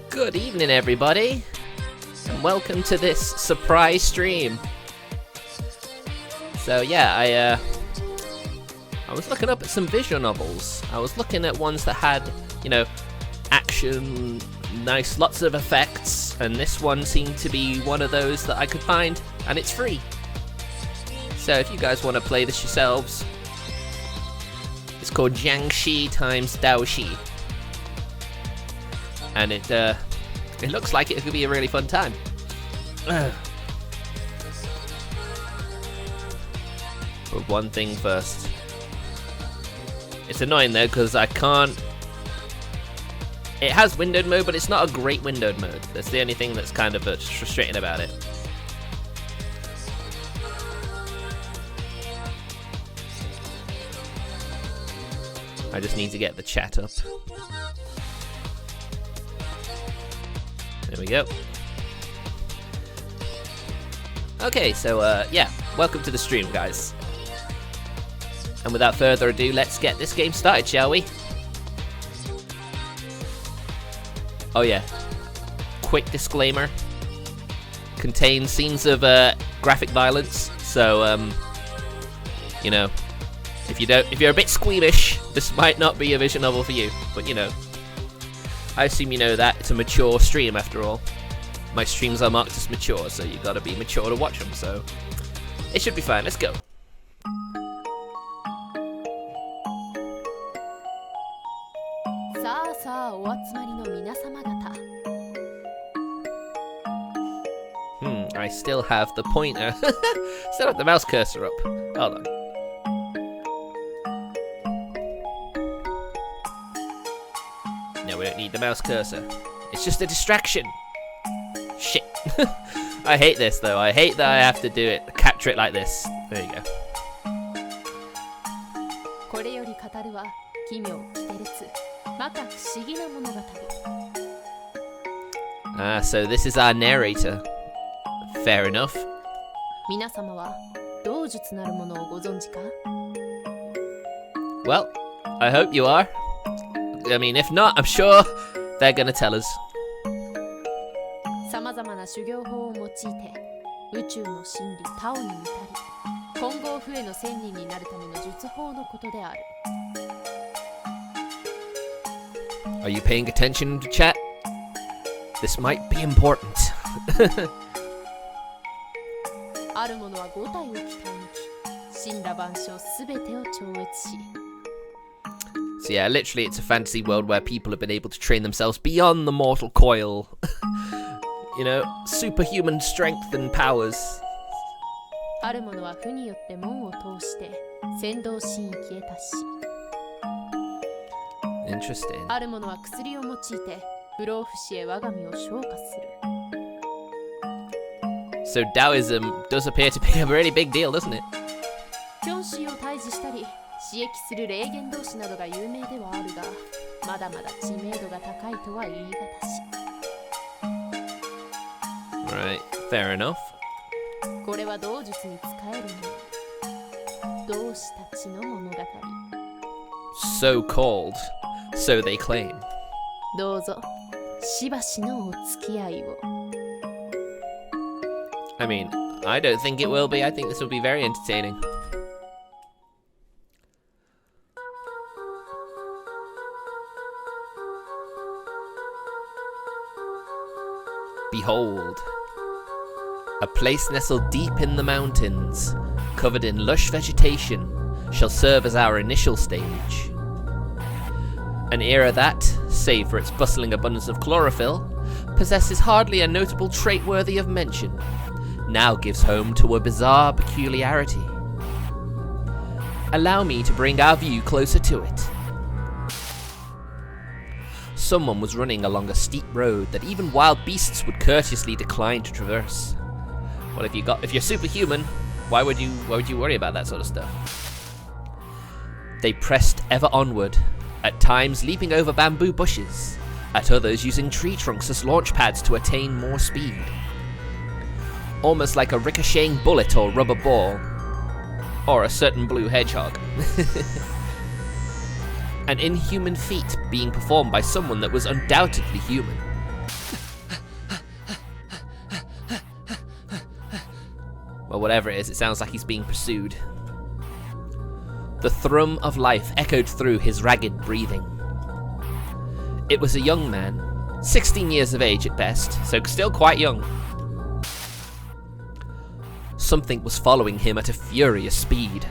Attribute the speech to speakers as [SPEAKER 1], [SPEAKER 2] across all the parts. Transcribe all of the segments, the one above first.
[SPEAKER 1] Good evening, everybody, and welcome to this surprise stream. So yeah, I was looking up at some visual novels. I was looking at ones that had, you know, action, nice, lots of effects, and this one seemed to be one of those that I could find, and it's free. So if you guys want to play this yourselves, it's called Jiangshi times Daoshi, and it looks like it could be a really fun time. But one thing first. It's annoying though, because I can't... It has windowed mode, but it's not a great windowed mode. That's the only thing that's kind of frustrating about it. I just need to get the chat up. There we go. Okay, so yeah, welcome to the stream, guys. And without further ado, let's get this game started, shall we? Oh yeah, quick disclaimer. Contains scenes of graphic violence, so you know, if you're a bit squeamish, this might not be a visual novel for you. But you know, I assume you know that it's a mature stream after all. My streams are marked as mature, so you gotta be mature to watch them. So it should be fine. Let's go. I still have the pointer. Still have the mouse cursor up. Hold on. No, we don't need the mouse cursor. It's just a distraction. Shit. I hate this though. I hate that I have to do it. Capture it like this. There you go. Ah, so this is our narrator. Fair enough. Well, I hope you are. I mean, if not, I'm sure they're gonna tell us. Are you paying attention to chat? This might be important. So yeah, literally it's a fantasy world where people have been able to train themselves beyond the mortal coil. You know, superhuman strength and powers. Interesting. So Taoism does appear to be a really big deal, doesn't it? Right, fair enough. So called, so they claim. I mean, I don't think it will be. I think this will be very entertaining. Behold, a place nestled deep in the mountains, covered in lush vegetation, shall serve as our initial stage. An era that, save for its bustling abundance of chlorophyll, possesses hardly a notable trait worthy of mention, now gives home to a bizarre peculiarity. Allow me to bring our view closer to it. Someone was running along a steep road that even wild beasts would courteously decline to traverse. Well, if you're superhuman, why would you worry about that sort of stuff? They pressed ever onward, at times leaping over bamboo bushes, at others using tree trunks as launch pads to attain more speed. almost like a ricocheting bullet or rubber ball. Or a certain blue hedgehog. An inhuman feat being performed by someone that was undoubtedly human. Well, whatever it is, it sounds like he's being pursued. The thrum of life echoed through his ragged breathing. It was a young man, 16 years of age at best, so still quite young. Something was following him at a furious speed.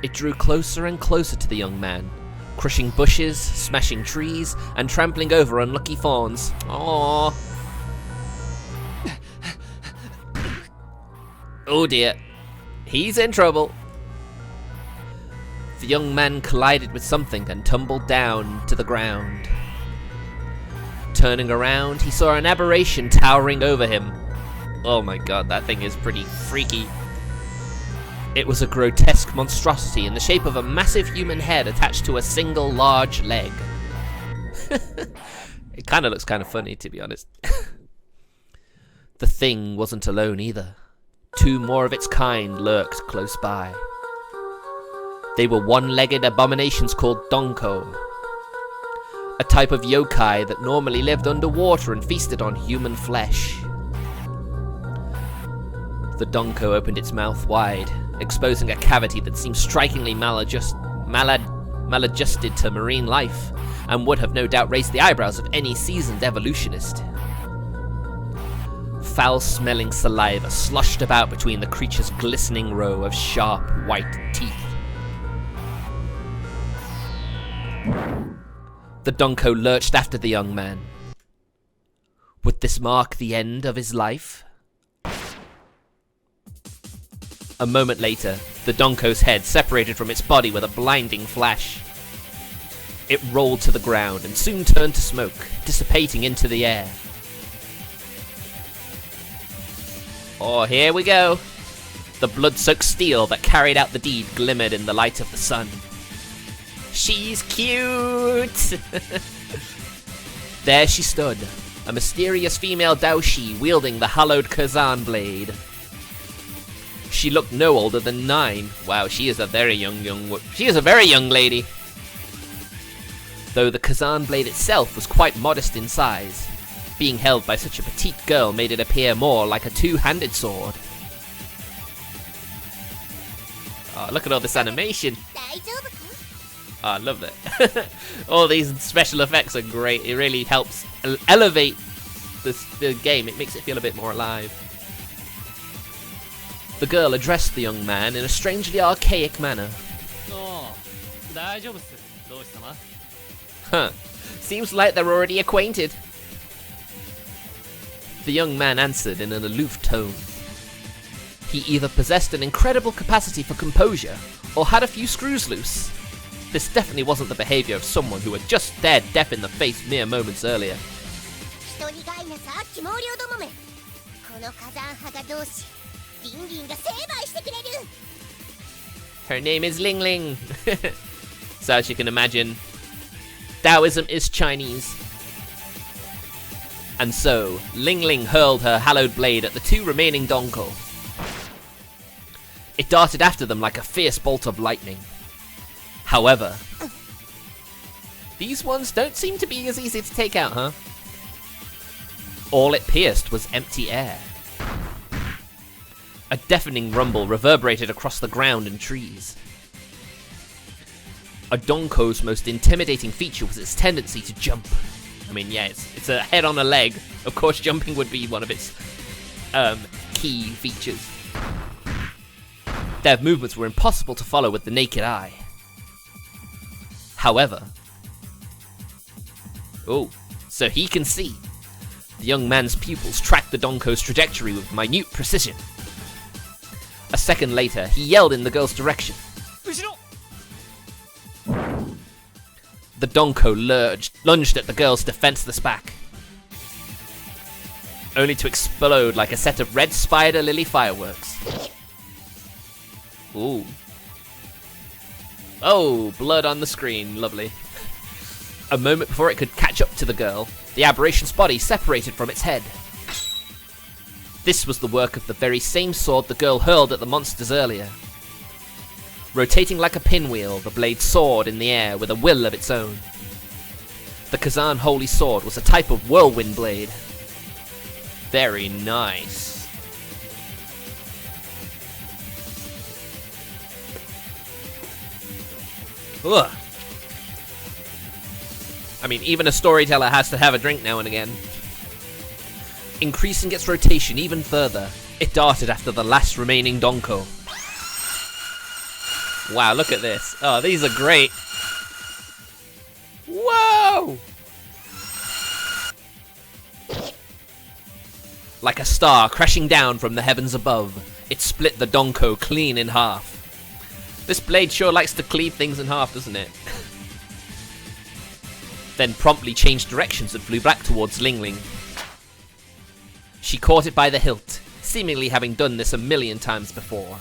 [SPEAKER 1] It drew closer and closer to the young man, crushing bushes, smashing trees, and trampling over unlucky fawns. Aww. Oh dear. He's in trouble. The young man collided with something and tumbled down to the ground. Turning around, he saw an aberration towering over him. Oh my god, that thing is pretty freaky. It was a grotesque monstrosity in the shape of a massive human head attached to a single large leg. It kind of looks kind of funny, to be honest. The thing wasn't alone either. Two more of its kind lurked close by. They were one-legged abominations called Donko, a type of yokai that normally lived underwater and feasted on human flesh. The Donko opened its mouth wide, exposing a cavity that seemed strikingly maladjusted to marine life, and would have no doubt raised the eyebrows of any seasoned evolutionist. Foul-smelling saliva sloshed about between the creature's glistening row of sharp, white teeth. The Donko lurched after the young man. Would this mark the end of his life? A moment later, the Donko's head separated from its body with a blinding flash. It rolled to the ground and soon turned to smoke, dissipating into the air. Oh, here we go. The blood-soaked steel that carried out the deed glimmered in the light of the sun. She's cute! There she stood, a mysterious female Daoshi wielding the hallowed Kazan blade. She looked no older than 9. Wow, she is a very young lady. Though the Kazan blade itself was quite modest in size, being held by such a petite girl made it appear more like a two-handed sword. Oh, look at all this animation. Oh, I love that. All these special effects are great. It really helps elevate the game. It makes it feel a bit more alive. The girl addressed the young man in a strangely archaic manner. Huh. Seems like they're already acquainted. The young man answered in an aloof tone. He either possessed an incredible capacity for composure, or had a few screws loose. This definitely wasn't the behavior of someone who had just stared death in the face mere moments earlier. Her name is Ling Ling. So as you can imagine, Taoism is Chinese. And so, Ling Ling hurled her hallowed blade at the two remaining Donko. It darted after them like a fierce bolt of lightning. However, these ones don't seem to be as easy to take out, huh? All it pierced was empty air. A deafening rumble reverberated across the ground and trees. A Donko's most intimidating feature was its tendency to jump. I mean, yeah, it's a head on a leg. Of course, jumping would be one of its key features. Their movements were impossible to follow with the naked eye. However, so he can see. The young man's pupils tracked the Donko's trajectory with minute precision. A second later, he yelled in the girl's direction. The Donko lunged at the girl's defenseless back, only to explode like a set of red spider lily fireworks. Ooh. Oh, blood on the screen, lovely. A moment before it could catch up to the girl, the aberration's body separated from its head. This was the work of the very same sword the girl hurled at the monsters earlier. Rotating like a pinwheel, the blade soared in the air with a will of its own. The Kazan Holy Sword was a type of whirlwind blade. Very nice. Ugh. I mean, even a storyteller has to have a drink now and again. Increasing its rotation even further, it darted after the last remaining Donko. Wow, look at this. Oh, these are great. Whoa! Like a star crashing down from the heavens above, it split the Donko clean in half. This blade sure likes to cleave things in half, doesn't it? Then promptly changed directions and flew back towards Ling Ling. She caught it by the hilt, seemingly having done this a million times before.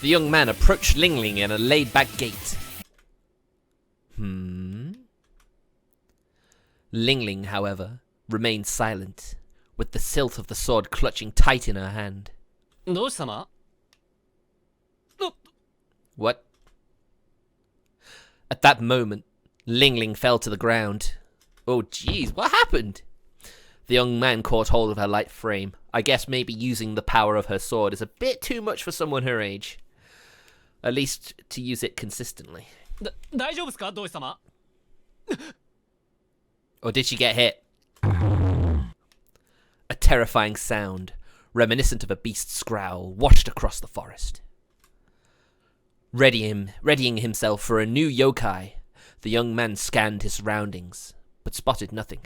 [SPEAKER 1] The young man approached Ling Ling in a laid-back gait. Ling Ling, however, remained silent, with the hilt of the sword clutching tight in her hand. What? At that moment, Ling Ling fell to the ground. Oh jeez, what happened? The young man caught hold of her light frame. I guess maybe using the power of her sword is a bit too much for someone her age. At least to use it consistently. Or did she get hit? A terrifying sound, reminiscent of a beast's growl, washed across the forest. Readying himself for a new yokai, the young man scanned his surroundings, but spotted nothing.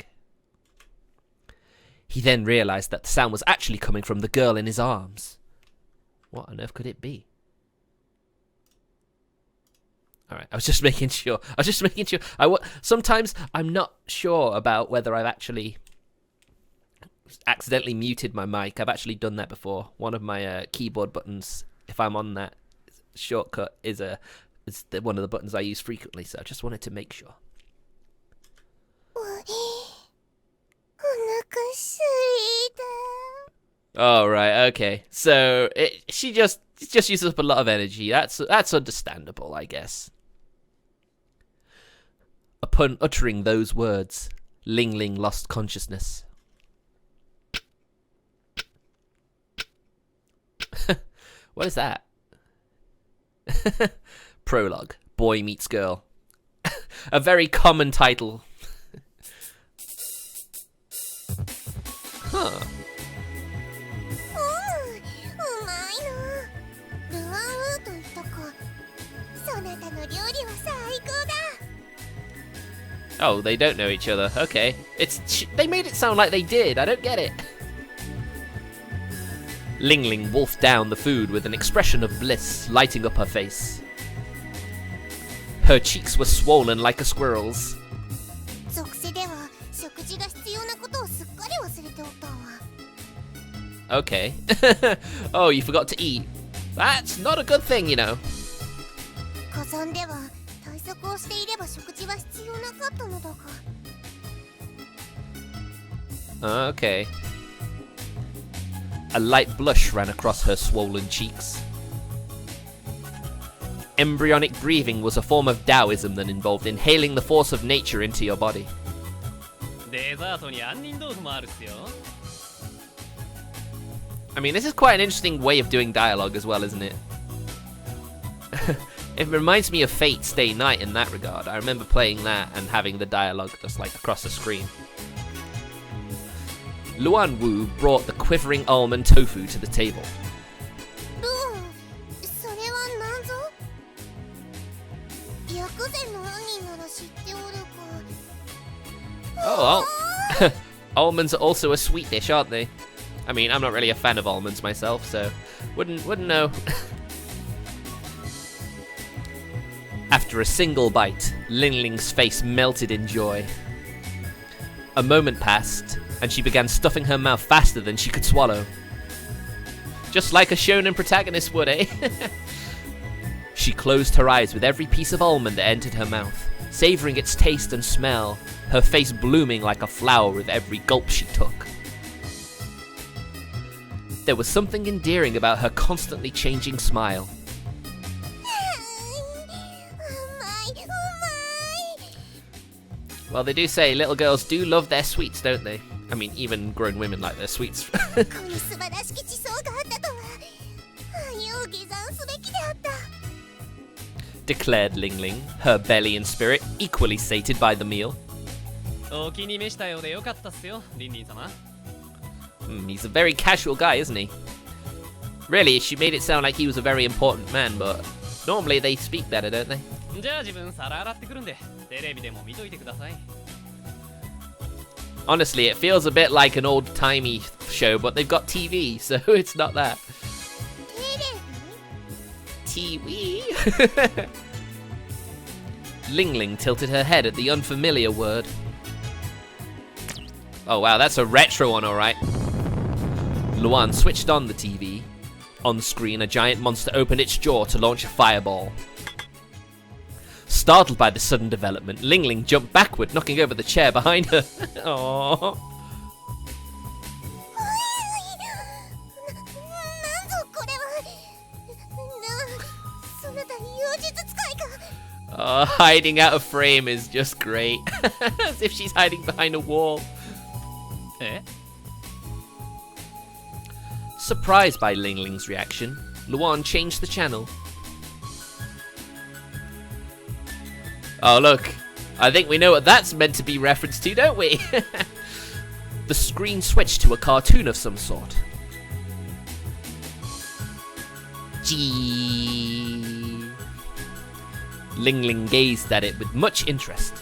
[SPEAKER 1] He then realized that the sound was actually coming from the girl in his arms. What on earth could it be? Alright, I was just making sure. Sometimes I'm not sure about whether I've actually accidentally muted my mic. I've actually done that before. One of my keyboard buttons, if I'm on that shortcut, is one of the buttons I use frequently, so I just wanted to make sure. Oh, right, okay. So she just uses up a lot of energy. That's understandable, I guess. Upon uttering those words, Ling Ling lost consciousness. What is that? Prologue. Boy Meets Girl. A very common title. Huh. Oh, they don't know each other. Okay. They made it sound like they did. I don't get it. Ling Ling wolfed down the food with an expression of bliss lighting up her face. Her cheeks were swollen like a squirrel's. Okay. Oh, you forgot to eat. That's not a good thing, you know. Okay. A light blush ran across her swollen cheeks. Embryonic breathing was a form of Taoism that involved inhaling the force of nature into your body. I mean, this is quite an interesting way of doing dialogue as well, isn't it? It reminds me of Fate Stay Night in that regard. I remember playing that and having the dialogue just like across the screen. Luan Wu brought the quivering almond tofu to the table. Oh, almonds are also a sweet dish, aren't they? I mean, I'm not really a fan of almonds myself, so wouldn't know. After a single bite, Ling Ling's face melted in joy. A moment passed, and she began stuffing her mouth faster than she could swallow. Just like a shonen protagonist would, eh? She closed her eyes with every piece of almond that entered her mouth, savoring its taste and smell, her face blooming like a flower with every gulp she took. There was something endearing about her constantly changing smile. Well, they do say little girls do love their sweets, don't they? I mean, even grown women like their sweets. Declared Ling Ling, her belly and spirit equally sated by the meal. He's a very casual guy, isn't he? Really, she made it sound like he was a very important man, but normally they speak better, don't they? Honestly, it feels a bit like an old-timey show, but they've got TV, so it's not that. TV? Ling Ling tilted her head at the unfamiliar word. Oh wow, that's a retro one, alright. Luan switched on the TV. On screen, a giant monster opened its jaw to launch a fireball. Startled by the sudden development, Ling Ling jumped backward, knocking over the chair behind her. Aww. Oh, hiding out of frame is just great. As if she's hiding behind a wall. Surprised by Ling Ling's reaction, Luan changed the channel. Oh look, I think we know what that's meant to be referenced to, don't we? The screen switched to a cartoon of some sort. Gee. Ling Ling gazed at it with much interest.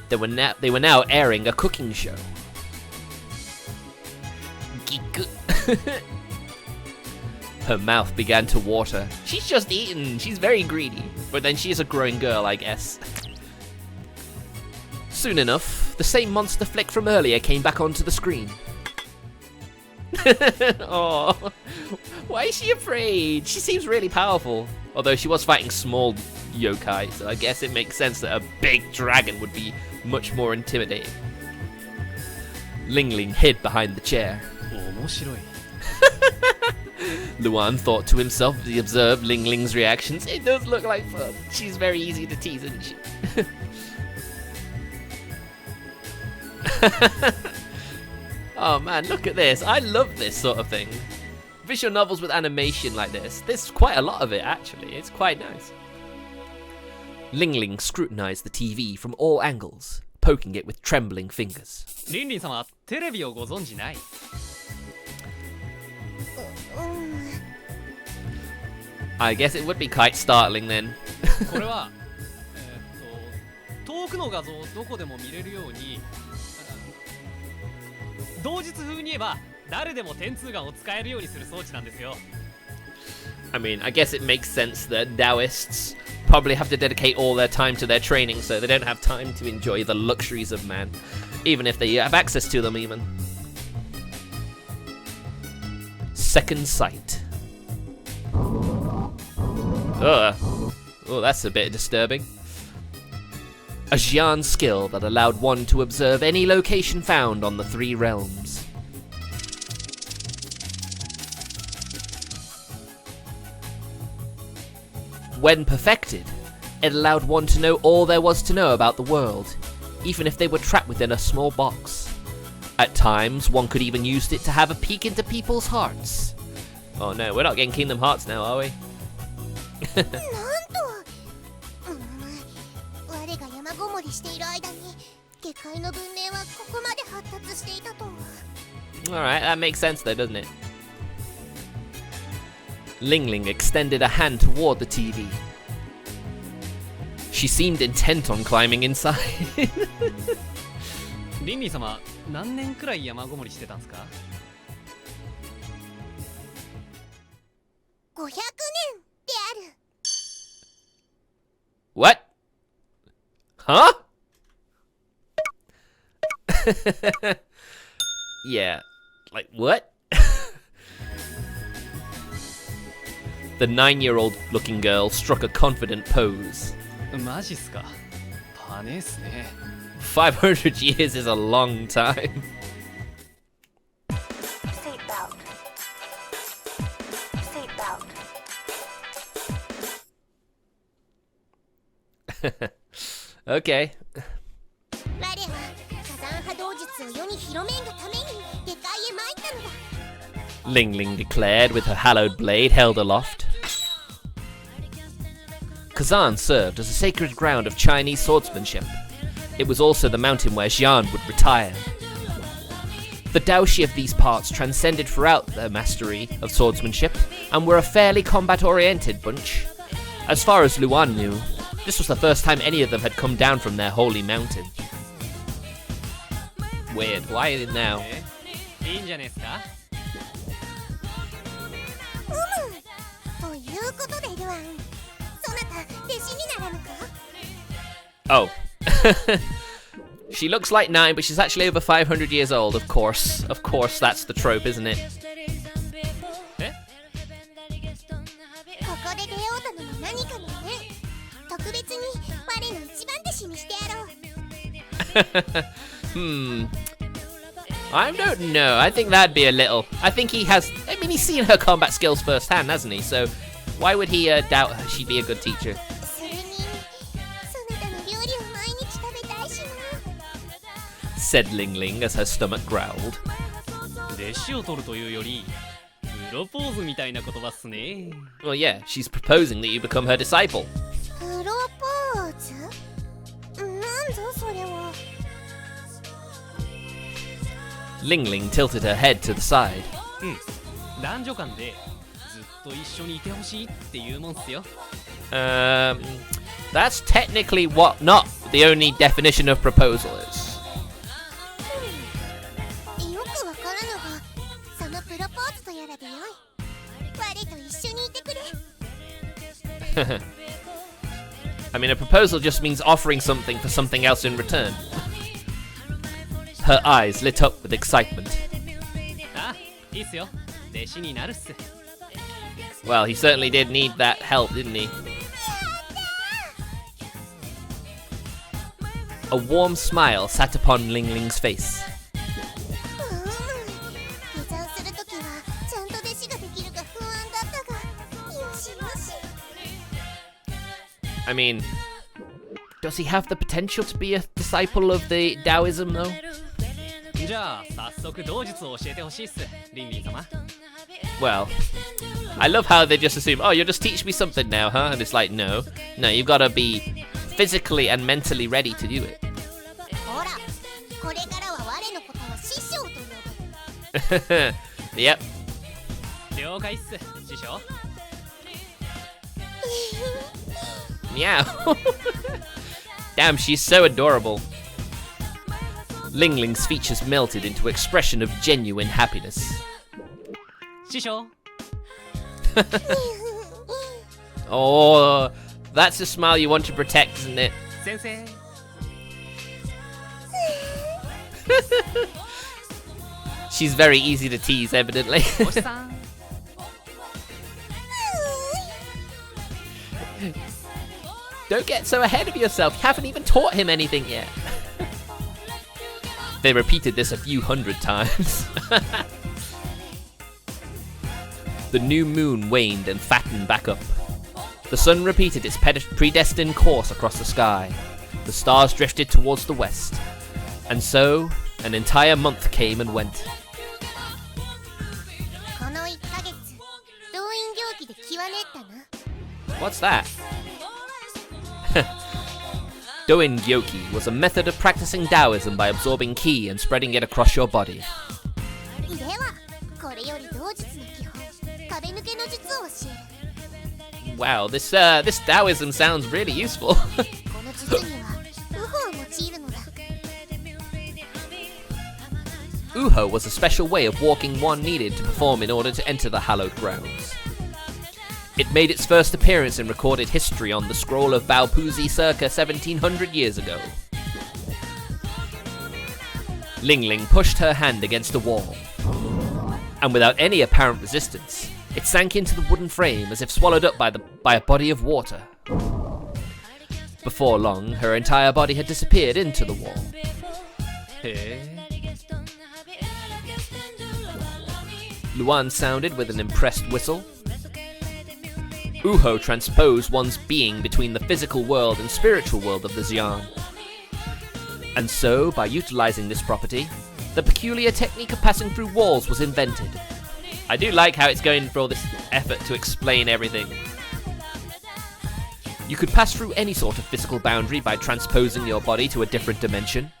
[SPEAKER 1] They were now airing a cooking show. Her mouth began to water. She's just eaten. She's very greedy. But then she is a growing girl, I guess. Soon enough, the same monster flick from earlier came back onto the screen. Oh, why is she afraid? She seems really powerful. Although she was fighting small yokai, so I guess it makes sense that a big dragon would be much more intimidating. Ling Ling hid behind the chair. Luan thought to himself as he observed Ling Ling's reactions. It does look like fun. She's very easy to tease, isn't she? Oh man, look at this. I love this sort of thing. Visual novels with animation like this. There's quite a lot of it, actually. It's quite nice. Ling Ling scrutinized the TV from all angles, poking it with trembling fingers. I guess it would be quite startling then. I mean, I guess it makes sense that Taoists probably have to dedicate all their time to their training, so they don't have time to enjoy the luxuries of man, even if they have access to them even. Second sight. Ugh. Oh, that's a bit disturbing. A Jian skill that allowed one to observe any location found on the three realms. When perfected, it allowed one to know all there was to know about the world, even if they were trapped within a small box. At times, one could even use it to have a peek into people's hearts. Oh no, we're not getting Kingdom Hearts now, are we? Alright, that makes sense though, doesn't it? Ling Ling extended a hand toward the TV. She seemed intent on climbing inside. リンリン様、何年くらい山ごもりしてたんですか? 500年である. What? Huh? Yeah, like what? The 9-year-old looking girl struck a confident pose.
[SPEAKER 2] マジっすか。パネっすね。
[SPEAKER 1] 500 years is a long time.
[SPEAKER 3] Seatbelt. Seatbelt.
[SPEAKER 1] Okay.
[SPEAKER 4] 我は火山波動術を世に広めんがために下界へ参ったのだ。
[SPEAKER 1] Ling Ling declared with her hallowed blade held aloft. Kazan served as a sacred ground of Chinese swordsmanship. It was also the mountain where Xian would retire. The Daoshi of these parts transcended throughout their mastery of swordsmanship and were a fairly combat-oriented bunch. As far as Luan knew, this was the first time any of them had come down from their holy mountain. Weird, why now?
[SPEAKER 2] いいんじゃねえっすか。
[SPEAKER 4] ということでルアン、そなた弟子にならぬか？
[SPEAKER 1] Oh. She looks like 9, but she's actually over 500 years old, of course. Of course, that's the trope, isn't it?
[SPEAKER 2] え？
[SPEAKER 4] ここで出会うたのも何かのね。特別に我の一番弟子にしてやろう。
[SPEAKER 1] I don't know. I think that'd be a little. I think he has. I mean, he's seen her combat skills firsthand, hasn't he? So, why would he doubt her? She'd be a good teacher.
[SPEAKER 4] それに、そなたの料理を毎日食べたいしな。
[SPEAKER 1] Said Ling Ling as her stomach growled.
[SPEAKER 2] 弟子を取るというより、プロポーズみたいな言葉っすね。
[SPEAKER 1] Well, yeah, she's proposing that you become her disciple.
[SPEAKER 4] プロポーズ？なんぞそれは。
[SPEAKER 1] Ling Ling tilted her head to the side.
[SPEAKER 2] 男女間でずっと一緒にいてほしいっていうもんっすよ。
[SPEAKER 1] That's technically what not the only definition of proposal is.
[SPEAKER 4] よくわからぬが、そのプロポーズとやらでよい。我と一緒にいてくれ。
[SPEAKER 1] I mean, a proposal just means offering something for something else in return. Her eyes lit up with excitement.
[SPEAKER 2] あ、いいっすよ。弟子になるっす。
[SPEAKER 1] Well, he certainly did need that help, didn't he? A warm smile sat upon Ling Ling's face.
[SPEAKER 4] 下山するときはちゃんと弟子ができるか不安だったが、よしよし。
[SPEAKER 1] I mean, does he have the potential to be a disciple of the Taoism, though?
[SPEAKER 2] じゃあ早速道術を教えてほしいっす、リンリン様。
[SPEAKER 1] Well, I love how they just assume, oh, you'll just teach me something now, huh? And it's like, no, you've got to be physically and mentally ready to do it.
[SPEAKER 4] ほら、これからは我のことを師匠と呼ぶ。
[SPEAKER 1] Yep.
[SPEAKER 2] 了解っす、師匠。
[SPEAKER 1] Meow. Damn, she's so adorable. Ling Ling's features melted into expression of genuine happiness.
[SPEAKER 2] 師匠。
[SPEAKER 1] Oh, that's a smile you want to protect, isn't it?
[SPEAKER 2] 先生。
[SPEAKER 1] She's very easy to tease, evidently.
[SPEAKER 2] おしさん。
[SPEAKER 1] Don't get so ahead of yourself. You haven't even taught him anything yet. They repeated this a few hundred times. The new moon waned and fattened back up. The sun repeated its predestined course across the sky. The stars drifted towards the west. And so, an entire month came and went.
[SPEAKER 4] この1ヶ月、動員行基で気は練ったな。
[SPEAKER 1] What's that? Doin Gyoki was a method of practicing Taoism by absorbing ki and spreading it across your body.
[SPEAKER 4] では、これより道術の基本、壁抜けの術を教える。
[SPEAKER 1] Wow, this Taoism sounds really useful.
[SPEAKER 4] この術には、ウホを用いるのだ。
[SPEAKER 1] Uho was a special way of walking one needed to perform in order to enter the hallowed grounds. It made its first appearance in recorded history on the scroll of Baopuzi circa 1700 years ago. Ling Ling pushed her hand against the wall, and without any apparent resistance, It sank into the wooden frame as if swallowed up by a body of water. Before long, her entire body had disappeared into the wall. Luan sounded with an impressed whistle. Uho transposed one's being between the physical world and spiritual world of the Xian. And so, by utilizing this property, the peculiar technique of passing through walls was invented. I do like how it's going for all this effort to explain everything. You could pass through any sort of physical boundary by transposing your body to a different dimension.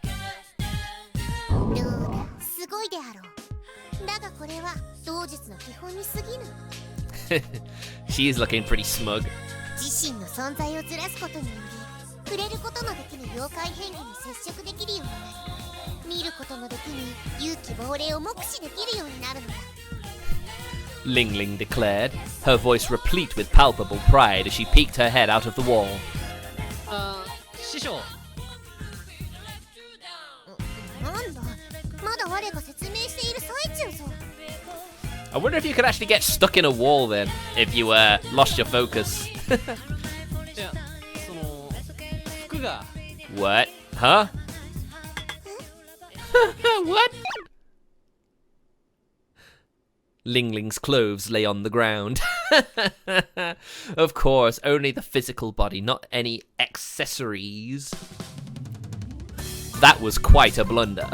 [SPEAKER 1] She is looking pretty smug. Ling Ling declared, her voice replete with palpable pride as she peeked her head out of the wall.
[SPEAKER 2] 師匠
[SPEAKER 1] I wonder if you could actually get stuck in a wall then, if you lost your focus.
[SPEAKER 2] いやその服が
[SPEAKER 1] What? Huh? What? Ling Ling's clothes lay on the ground. Of course, only the physical body, not any accessories. That was quite a blunder.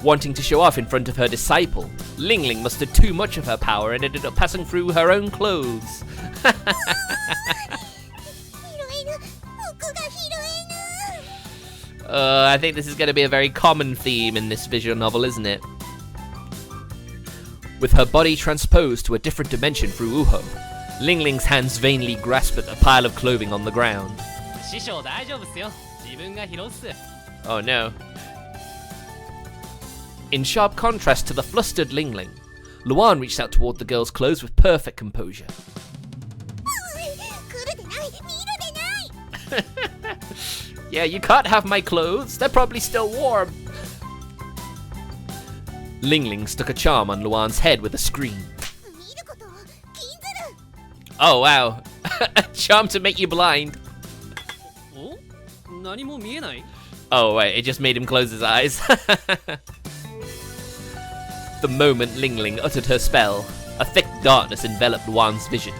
[SPEAKER 1] Wanting to show off in front of her disciple, Ling Ling mustered too much of her power and ended up passing through her own clothes. I think this is going to be a very common theme in this visual novel, isn't it? With her body transposed to a different dimension through Uho, Ling Ling's hands vainly grasped at the pile of clothing on the ground.
[SPEAKER 2] 師匠大丈夫っすよ自分が拾うっす
[SPEAKER 1] Oh no. In sharp contrast to the flustered Ling Ling, Luan reached out toward the girl's clothes with perfect composure. Yeah, you can't have my clothes. They're probably still warm. Ling Ling stuck a charm on Luan's head with a scream. Oh wow. A charm to make you blind.
[SPEAKER 2] お何も見えない
[SPEAKER 1] Oh wait, it just made him close his eyes. The moment Ling Ling uttered her spell, a thick darkness enveloped Luan's vision.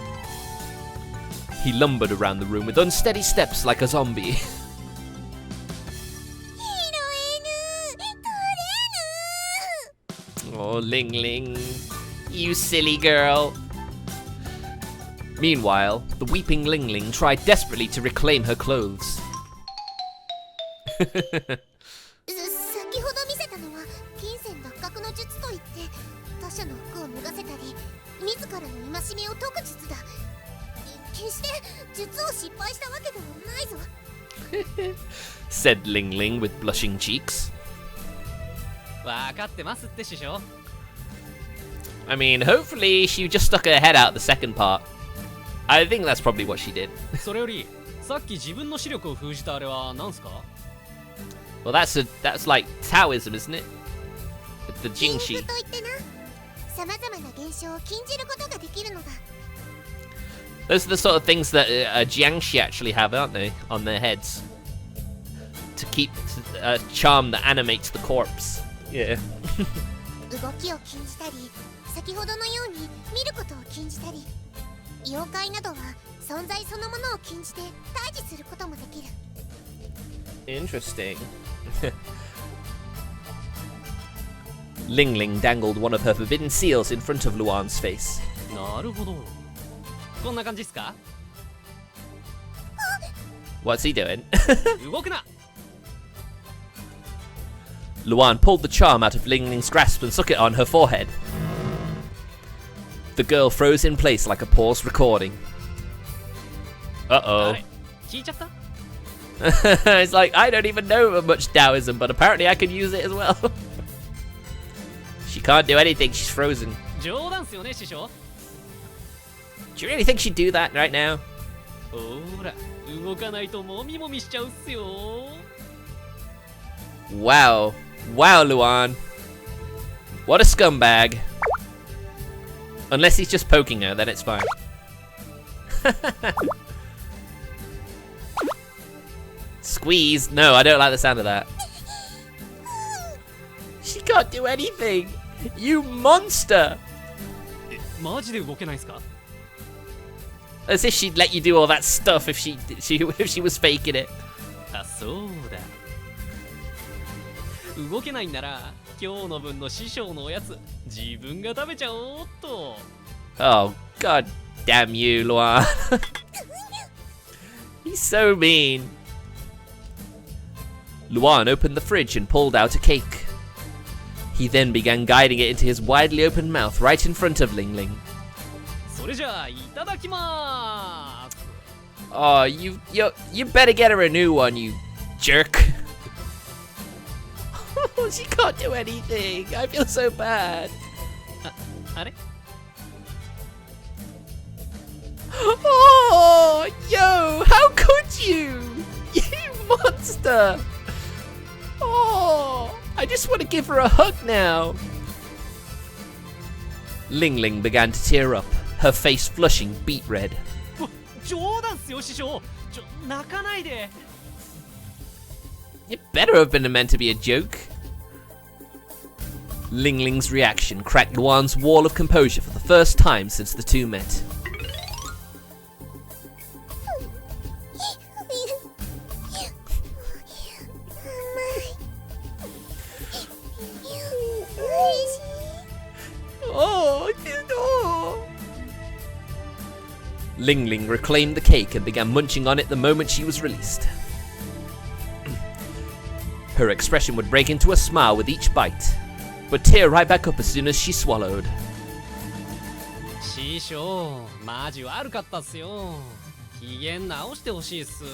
[SPEAKER 1] He lumbered around the room with unsteady steps like a zombie. Oh, Ling Ling, you silly girl. Meanwhile, the weeping Ling Ling tried desperately to reclaim her clothes.
[SPEAKER 4] 先ほど見せたのは金銭奪獲の術といって他者の服を脱がせたり自らの戒めを解く術だ。決して術を失敗したわけではないぞ
[SPEAKER 1] said Ling Ling with blushing cheeks.
[SPEAKER 2] わかってますって師匠
[SPEAKER 1] I mean, hopefully she just stuck her head out the second part. I think that's probably what she did.
[SPEAKER 2] それよりさっき自分の視力を封じたあれは何すか
[SPEAKER 1] Well, that's like Taoism, isn't it? The Jiangshi.
[SPEAKER 4] といってな、様々な現象を禁じることができるのだ。
[SPEAKER 1] Those are the sort of things that Jiangshi actually have, aren't they, on their heads? To keep a charm that animates the corpse. Yeah.
[SPEAKER 4] 動きを禁じたり、先ほどのように見ることを禁じたり、妖怪などは存在そのものを禁じて退治することもできる。
[SPEAKER 1] Interesting. Ling Ling dangled one of her forbidden seals in front of Luan's face.
[SPEAKER 2] なるほどこんな感じっすか
[SPEAKER 1] What's he doing?
[SPEAKER 2] 動くな
[SPEAKER 1] Luan pulled the charm out of Ling Ling's grasp and stuck it on her forehead. The girl froze in place like a paused recording. Uh-oh.
[SPEAKER 2] あれ聞いちゃった
[SPEAKER 1] It's like, I don't even know much Taoism, but apparently I can use it as well. She can't do anything, she's frozen.
[SPEAKER 2] 冗談っすよね師匠
[SPEAKER 1] Do you really think she'd do that right now?
[SPEAKER 2] ほら動かないともみもみしちゃうっすよ
[SPEAKER 1] Wow. Wow, Luan. What a scumbag. Unless he's just poking her, then it's fine. Squeeze. No, I don't like the sound of that. She can't do anything. You monster.
[SPEAKER 2] マジで動けないんすか？
[SPEAKER 1] As if she'd let you do all that stuff if she was faking it.
[SPEAKER 2] あ、そうだ。動けないんなら今日の分の師匠のおやつ自分が食べちゃおうっと。
[SPEAKER 1] Oh, god damn you, Luan. He's so mean. Luan opened the fridge and pulled out a cake. He then began guiding it into his widely opened mouth right in front of Ling Ling.
[SPEAKER 2] それじゃあいただきまーす。
[SPEAKER 1] Oh, you better get her a new one, you jerk. She can't do anything. I feel so bad.
[SPEAKER 2] あれ？
[SPEAKER 1] Oh, yo, how could you? You monster. Oh, I just want to give her a hug now. Ling Ling began to tear up, her face flushing beet red.
[SPEAKER 2] 冗談っすよ師匠。泣かないで。
[SPEAKER 1] It better have been meant to be a joke. Ling Ling's reaction cracked Luan's wall of composure for the first time since the two met. Oh, no. Ling Ling reclaimed the cake and began munching on it the moment she was released. Her expression would break into a smile with each bite, but tear right back up as soon as she swallowed.
[SPEAKER 2] 師匠、マジ悪かったっすよ。機嫌直してほしいっす。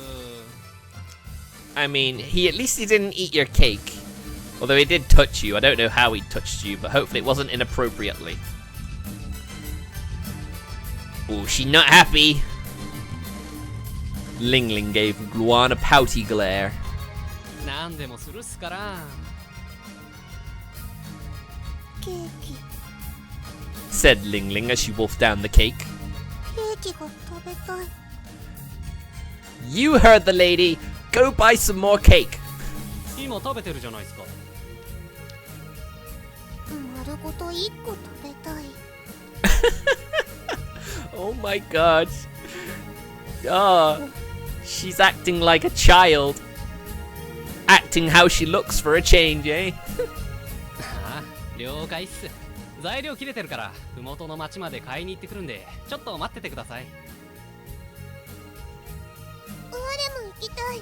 [SPEAKER 1] I mean, at least he didn't eat your cake. Although he did touch you. I don't know how he touched you, but hopefully it wasn't inappropriately. Oh, she's not happy. Ling Ling gave Luan a pouty glare.
[SPEAKER 2] 何でもするっすから。
[SPEAKER 4] ケーキ
[SPEAKER 1] said Ling Ling as she wolfed down the cake.
[SPEAKER 4] ケーキが食べたい
[SPEAKER 1] You heard the lady. Go buy some more cake.
[SPEAKER 2] 今食べてるじゃないっすか。
[SPEAKER 4] 丸ごと1個食べたい
[SPEAKER 1] Oh my god. Oh, she's acting like a child. Acting how she looks for a change, eh?
[SPEAKER 2] ああ、了解っす。材料切れてるから、麓の町まで買いに行ってくるんで、ちょっと待っててください。
[SPEAKER 4] 我も行きたい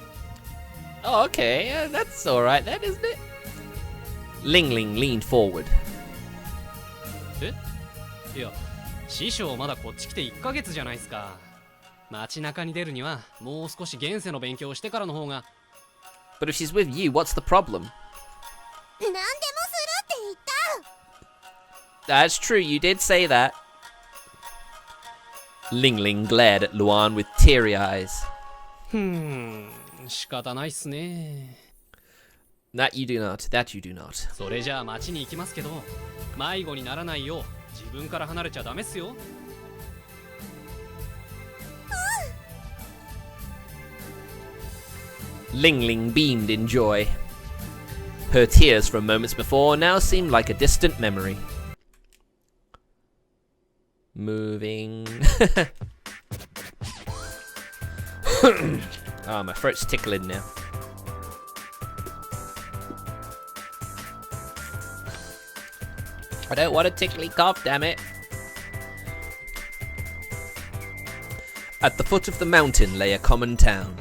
[SPEAKER 1] Oh, okay. That's alright then, isn't it? Ling Ling leaned forward.
[SPEAKER 2] え？いや、師匠まだこっち来て1ヶ月じゃないっすか。街中に出るには、もう少し現世の勉強をしてからの方が。
[SPEAKER 1] But if she's with you, what's the problem?
[SPEAKER 4] 何でもするって言った
[SPEAKER 1] That's true, you did say that. Ling Ling glared at Luan with teary eyes.
[SPEAKER 2] 仕方ないっすね。
[SPEAKER 1] That you do not, that you do not.
[SPEAKER 2] それじゃあ町に行きますけど、迷子にならないよう自分から離れちゃダメっすよ。
[SPEAKER 1] Ling Ling beamed in joy. Her tears from moments before now seemed like a distant memory. Moving. Oh, my throat's tickling now. I don't want a tickly cough, damn it. At the foot of the mountain lay a common town.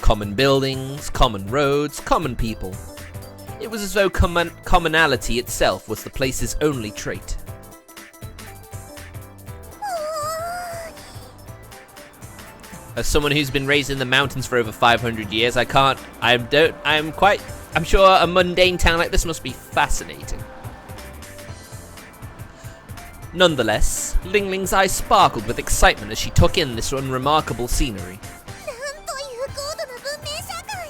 [SPEAKER 1] Common buildings, common roads, common people. It was as though commonality itself was the place's only trait. As someone who's been raised in the mountains for over 500 years, I'm sure a mundane town like this must be fascinating. Nonetheless, Ling Ling's eyes sparkled with excitement as she took in this unremarkable scenery.
[SPEAKER 4] なんという高度な文明社会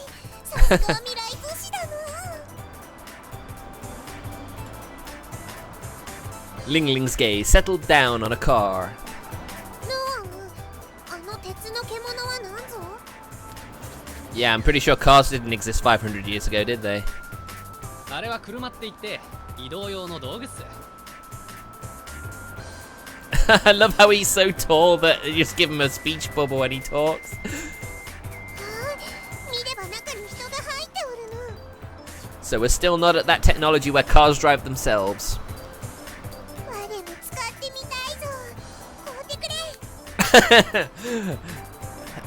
[SPEAKER 4] さすが未来都市だな
[SPEAKER 1] Ling Ling's gaze settled down on a car.
[SPEAKER 4] あの鉄の獣は何ぞ
[SPEAKER 1] Yeah, I'm pretty sure cars didn't exist 500 years ago, did they?
[SPEAKER 2] あれは車って言って移動用の道具っす。
[SPEAKER 1] I love how he's so tall that you just give him a speech bubble when he talks.
[SPEAKER 4] 見れば中に人が入っておるの
[SPEAKER 1] So we're still not at that technology where cars drive themselves.
[SPEAKER 4] 我も使ってみたいぞ買ってく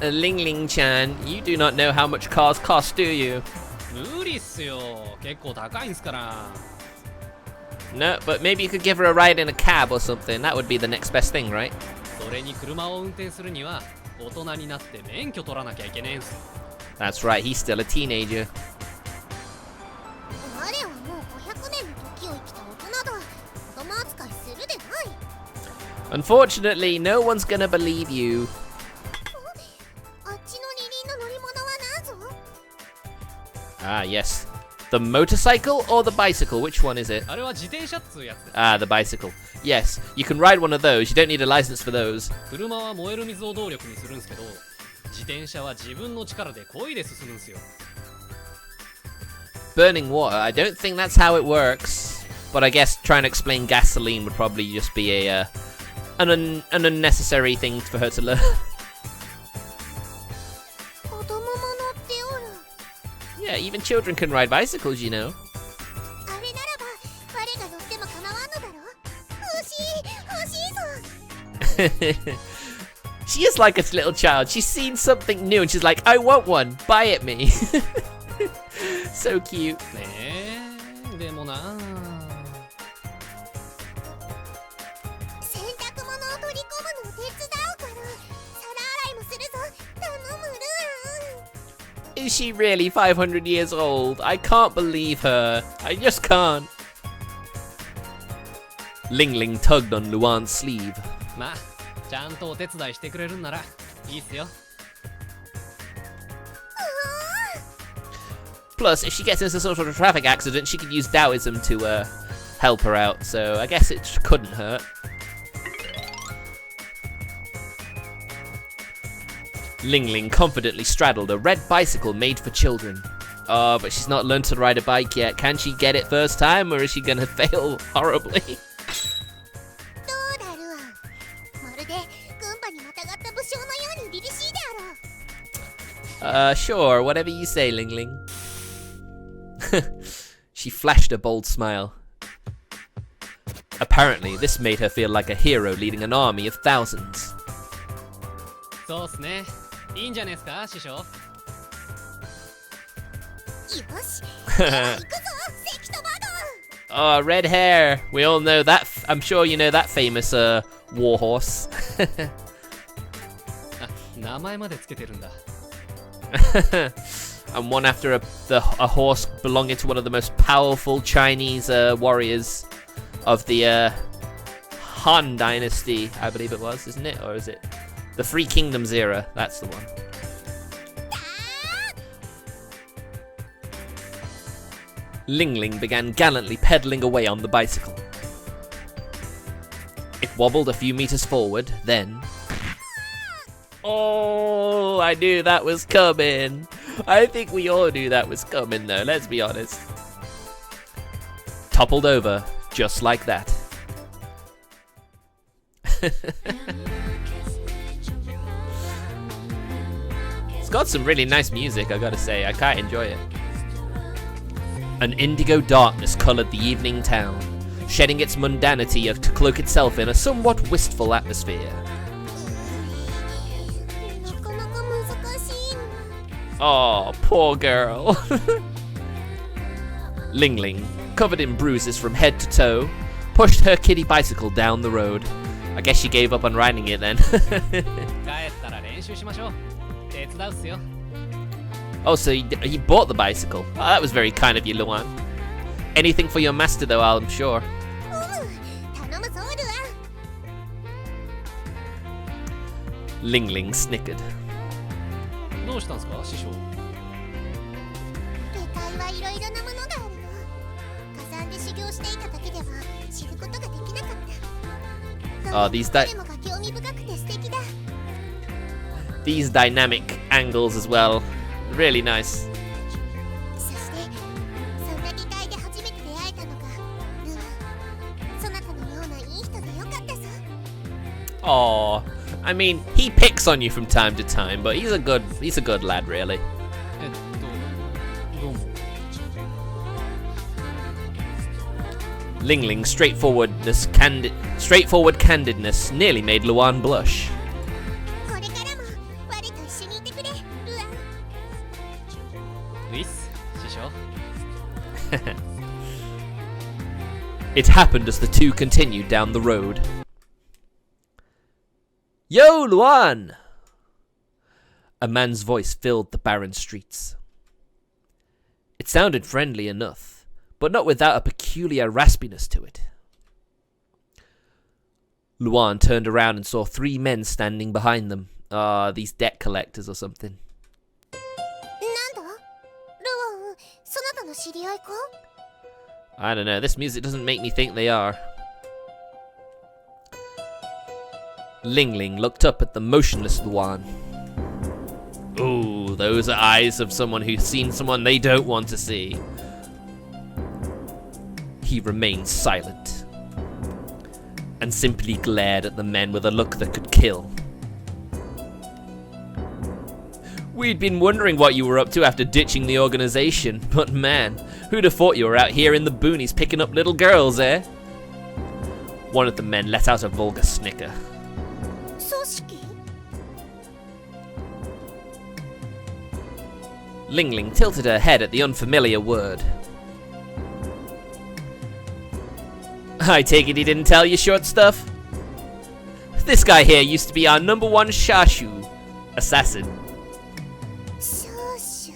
[SPEAKER 4] れ
[SPEAKER 1] Ling Ling-chan, you do not know how much cars cost, do you?
[SPEAKER 2] 無理っすよ。結構高いんすから。
[SPEAKER 1] No, but maybe you could give her a ride in a cab or something. That would be the next best thing, right?
[SPEAKER 2] それに車を運転するには大人になって免許取らなきゃいけねえんす。
[SPEAKER 1] That's right, he's still a teenager.
[SPEAKER 4] 我はもう500年の時を生きた大人だ子供扱いするでない
[SPEAKER 1] Unfortunately, no one's gonna believe you.
[SPEAKER 4] あっちの二輪の乗り物は何ぞ
[SPEAKER 1] Ah, yes. The motorcycle or the bicycle? Which one is it?
[SPEAKER 2] あれは自転車っつうやつです。
[SPEAKER 1] Ah, the bicycle. Yes, you can ride one of those. You don't need a license for those.
[SPEAKER 2] 車は燃える水を動力にするんすけど、自転車は自分の力で漕いで進むんすよ。
[SPEAKER 1] Burning water? I don't think that's how it works. But I guess trying to explain gasoline would probably just be an unnecessary thing for her to learn.
[SPEAKER 4] 子供も乗っておる
[SPEAKER 1] Yeah, even children can ride bicycles, you know.
[SPEAKER 4] あれならば我が乗っても構わんのだろ欲しいぞ
[SPEAKER 1] She is like a little child. She's seen something new and she's like, I want one. Buy it me. So cute.
[SPEAKER 2] ねえ、でもな。
[SPEAKER 4] 洗濯物を取り込むのを手伝うから皿洗いもするぞ頼むルーン
[SPEAKER 1] Is she really 500 years old? I can't believe her. I just can't. Ling Ling tugged on Luan's sleeve.
[SPEAKER 2] まあ、ちゃんとお手伝いしてくれるんならいいっすよ。
[SPEAKER 1] Plus, if she gets into some sort of traffic accident, she could use Daoism to help her out, so I guess it couldn't hurt. Ling Ling confidently straddled a red bicycle made for children. Oh, but she's not learned to ride a bike yet. Can she get it first time, or is she gonna fail horribly?
[SPEAKER 4] どうだルアンまるで軍馬にまたがった武将のように凛々しいであろう
[SPEAKER 1] Sure, whatever you say, Ling Ling. She flashed a bold smile. Apparently, this made her feel like a hero leading an army of thousands.
[SPEAKER 2] そうっすね。いいんじゃねえっすか、師匠。
[SPEAKER 4] よし行くぞ関戸バ
[SPEAKER 1] Oh, red hair. We all know that. I'm sure you know that famous war horse.
[SPEAKER 2] あ、名前までつけてるんだ。
[SPEAKER 1] And one after a horse belonging to one of the most powerful Chinese warriors of the Han Dynasty, I believe it was, isn't it? Or is it the Three Kingdoms era? That's the one. Ling Ling began gallantly pedaling away on the bicycle. It wobbled a few meters forward, then... Oh, I knew that was coming. I think we all knew that was coming though, let's be honest. Toppled over, just like that. It's got some really nice music, I gotta say. I quite enjoy it. An indigo darkness coloured the evening town, shedding its mundanity to cloak itself in a somewhat wistful atmosphere.
[SPEAKER 4] なかなか難しい
[SPEAKER 1] Oh, poor girl. Ling Ling, covered in bruises from head to toe, pushed her kiddie bicycle down the road. I guess she gave up on riding it then.
[SPEAKER 2] 帰ったら練習しましょう。手伝うっすよ。
[SPEAKER 1] Oh, so he bought the bicycle. Oh, that was very kind of you, Luan. Anything for your master though, I'm sure.
[SPEAKER 4] 頼むぞルアン
[SPEAKER 1] Ling Ling snickered.
[SPEAKER 2] どうしたんすか、師匠。
[SPEAKER 4] 下界はいろいろなものがあるの火山で修行していただけでは知ることができなかった。
[SPEAKER 1] Oh, these dynamic angles as well. Really nice.
[SPEAKER 4] そしてそんな議会で初めて出会えたのがルアン。そなたのようないい人でよかったさ。
[SPEAKER 1] Oh, I mean, he picks on you from time to time, but he's a good lad, really.
[SPEAKER 2] どうも。
[SPEAKER 1] Ling Ling's straightforward candidness nearly made Luan blush.
[SPEAKER 4] これからも我と一緒にいてくれ、ルアン。
[SPEAKER 2] ウィス師匠。
[SPEAKER 1] It happened as the two continued down the road. Yo, Luan! A man's voice filled the barren streets. It sounded friendly enough, but not without a peculiar raspiness to it. Luan turned around and saw 3 men standing behind them. These debt collectors or something.
[SPEAKER 4] なんだ？ルアン、そなたの知り合いか？
[SPEAKER 1] I don't know, this music doesn't make me think they are. Ling Ling looked up at the motionless Luan. Ooh, those are eyes of someone who's seen someone they don't want to see. He remained silent and simply glared at the men with a look that could kill. We'd been wondering what you were up to after ditching the organization, but man, who'd have thought you were out here in the boonies picking up little girls, eh? One of the men let out a vulgar snicker.
[SPEAKER 4] 組織？
[SPEAKER 1] Ling Ling tilted her head at the unfamiliar word. I take it he didn't tell you short stuff? This guy here used to be our #1 Shashu assassin.
[SPEAKER 4] シャーシ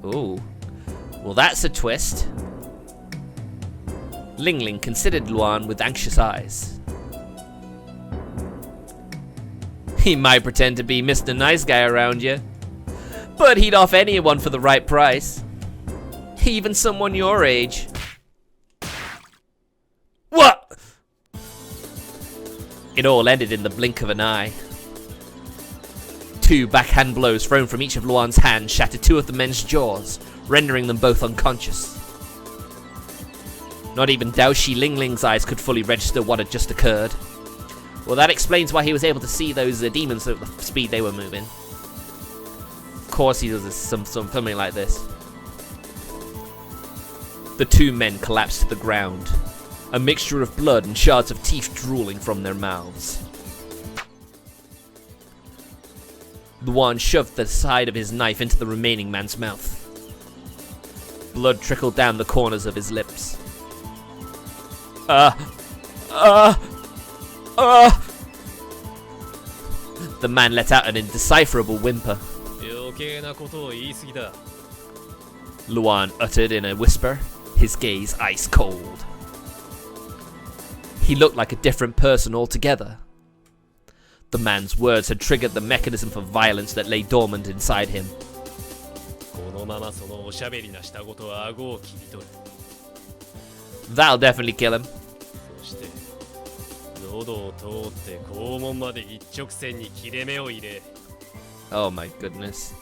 [SPEAKER 4] ュ。
[SPEAKER 1] Ooh. Well, that's a twist. Ling Ling considered Luan with anxious eyes. He might pretend to be Mr. Nice Guy around you, but he'd off anyone for the right price. Even someone your age. What? It all ended in the blink of an eye. 2 backhand blows thrown from each of Luan's hands shattered 2 of the men's jaws, rendering them both unconscious. Not even Daoshi Ling Ling's eyes could fully register what had just occurred. Well, that explains why he was able to see those demons at the speed they were moving. Of course he does something like this. The 2 men collapsed to the ground, a mixture of blood and shards of teeth drooling from their mouths. Luan shoved the side of his knife into the remaining man's mouth. Blood trickled down the corners of his lips. The man let out an indecipherable whimper.
[SPEAKER 2] 余計なことを言い過ぎだ。
[SPEAKER 1] Luan uttered in a whisper, his gaze ice cold. He looked like a different person altogether. The man's words had triggered the mechanism for violence that lay dormant inside him.
[SPEAKER 2] このままそのおしゃべりなしたことは顎を切り取る。
[SPEAKER 1] That'll definitely kill him.
[SPEAKER 2] そして喉を通って肛門まで一直線に切れ目を入れ。
[SPEAKER 1] Oh my goodness.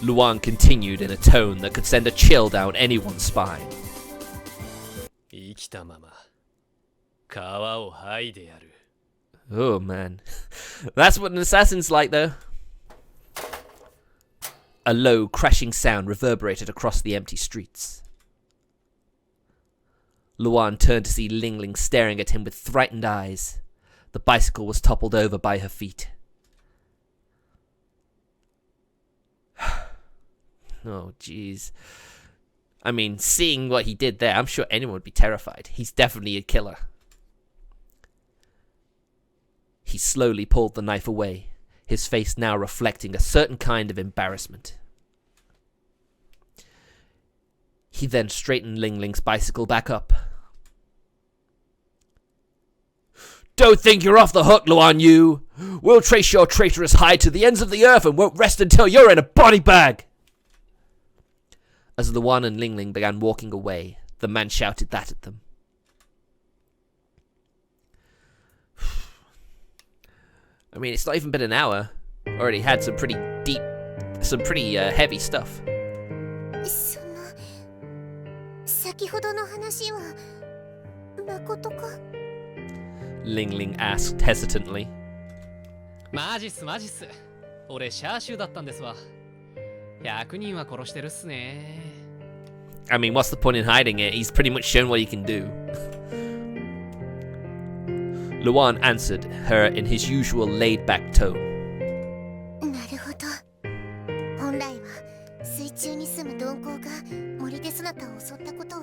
[SPEAKER 1] Luan continued in a tone that could send a chill down anyone's spine.
[SPEAKER 2] 生きたまま皮を剥いでやる。
[SPEAKER 1] Oh man. That's what an assassin's like though. A low, crashing sound reverberated across the empty streets. Luan turned to see Ling Ling staring at him with frightened eyes. The bicycle was toppled over by her feet. Oh, jeez. I mean, seeing what he did there, I'm sure anyone would be terrified. He's definitely a killer. He slowly pulled the knife away, his face now reflecting a certain kind of embarrassment. He then straightened Ling Ling's bicycle back up. Don't think you're off the hook, Luan, you! We'll trace your traitorous hide to the ends of the earth and won't rest until you're in a body bag! As Luan and Ling Ling began walking away, the man shouted that at them. I mean, it's not even been an hour. Already had some pretty heavy stuff.
[SPEAKER 4] その先ほどの話は誠か
[SPEAKER 1] Ling Ling asked hesitantly.
[SPEAKER 2] マジっす。俺シャーシューだったんですわ。100人は殺してるっすね。
[SPEAKER 1] I mean, what's the point in hiding it? He's pretty much shown what he can do. Luan answered her in his usual laid-back tone.
[SPEAKER 4] なるほど。本来は水中に住む鈍行が森でそなたを襲ったことを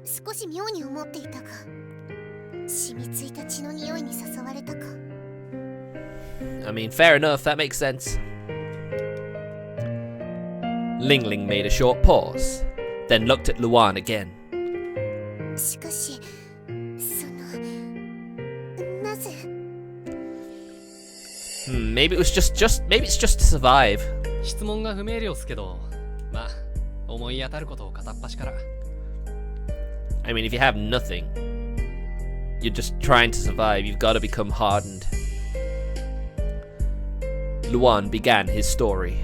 [SPEAKER 4] 少し妙に思っていたが、染みついた血の匂いに誘われたか。
[SPEAKER 1] I mean, fair enough, that makes sense. Ling Ling made a short pause, then looked at Luan again.
[SPEAKER 4] しかし、なぜ
[SPEAKER 1] Maybe it's just to survive.
[SPEAKER 2] 質問が不明瞭っすけど、まあ思い当たることを片っ端から。
[SPEAKER 1] I mean, if you have nothing, you're just trying to survive. You've got to become hardened. Luan began his story.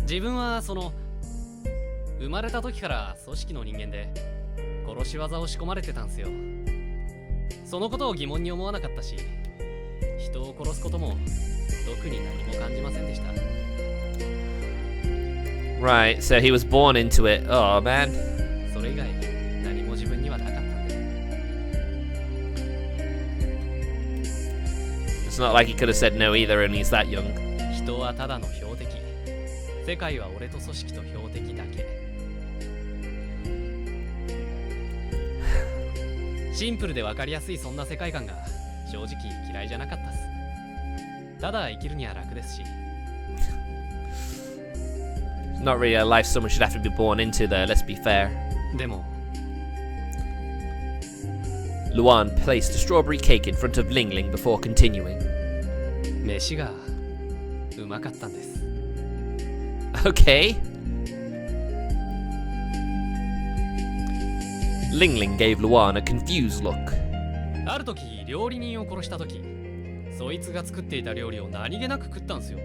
[SPEAKER 2] 自分は生まれた時から組織の人間で殺し技を仕込まれてたんすよ。そのことを疑問に思わなかったし、人を殺すことも特に何も感じませんでした。
[SPEAKER 1] Right, so he was born into it. Oh, man.
[SPEAKER 2] それ以外何も自分にはなかったんで。
[SPEAKER 1] It's not like he could have said no either, and he's that young.
[SPEAKER 2] 人はただの標的。世界は俺と組織と標的だけ。シンプルで分かりやすいそんな世界観が正直嫌いじゃなかったっす。ただ生きるには楽ですし。
[SPEAKER 1] Not really a life someone should have to be born into, though, let's be fair.
[SPEAKER 2] でも
[SPEAKER 1] Luan placed a strawberry cake in front of Ling Ling before continuing.
[SPEAKER 2] 飯がうまかったんです。
[SPEAKER 1] Okay. Ling Ling gave Luan a confused look.
[SPEAKER 2] ある時料理人を殺した時、そいつが作っていた料理を何気なく食ったんすよ。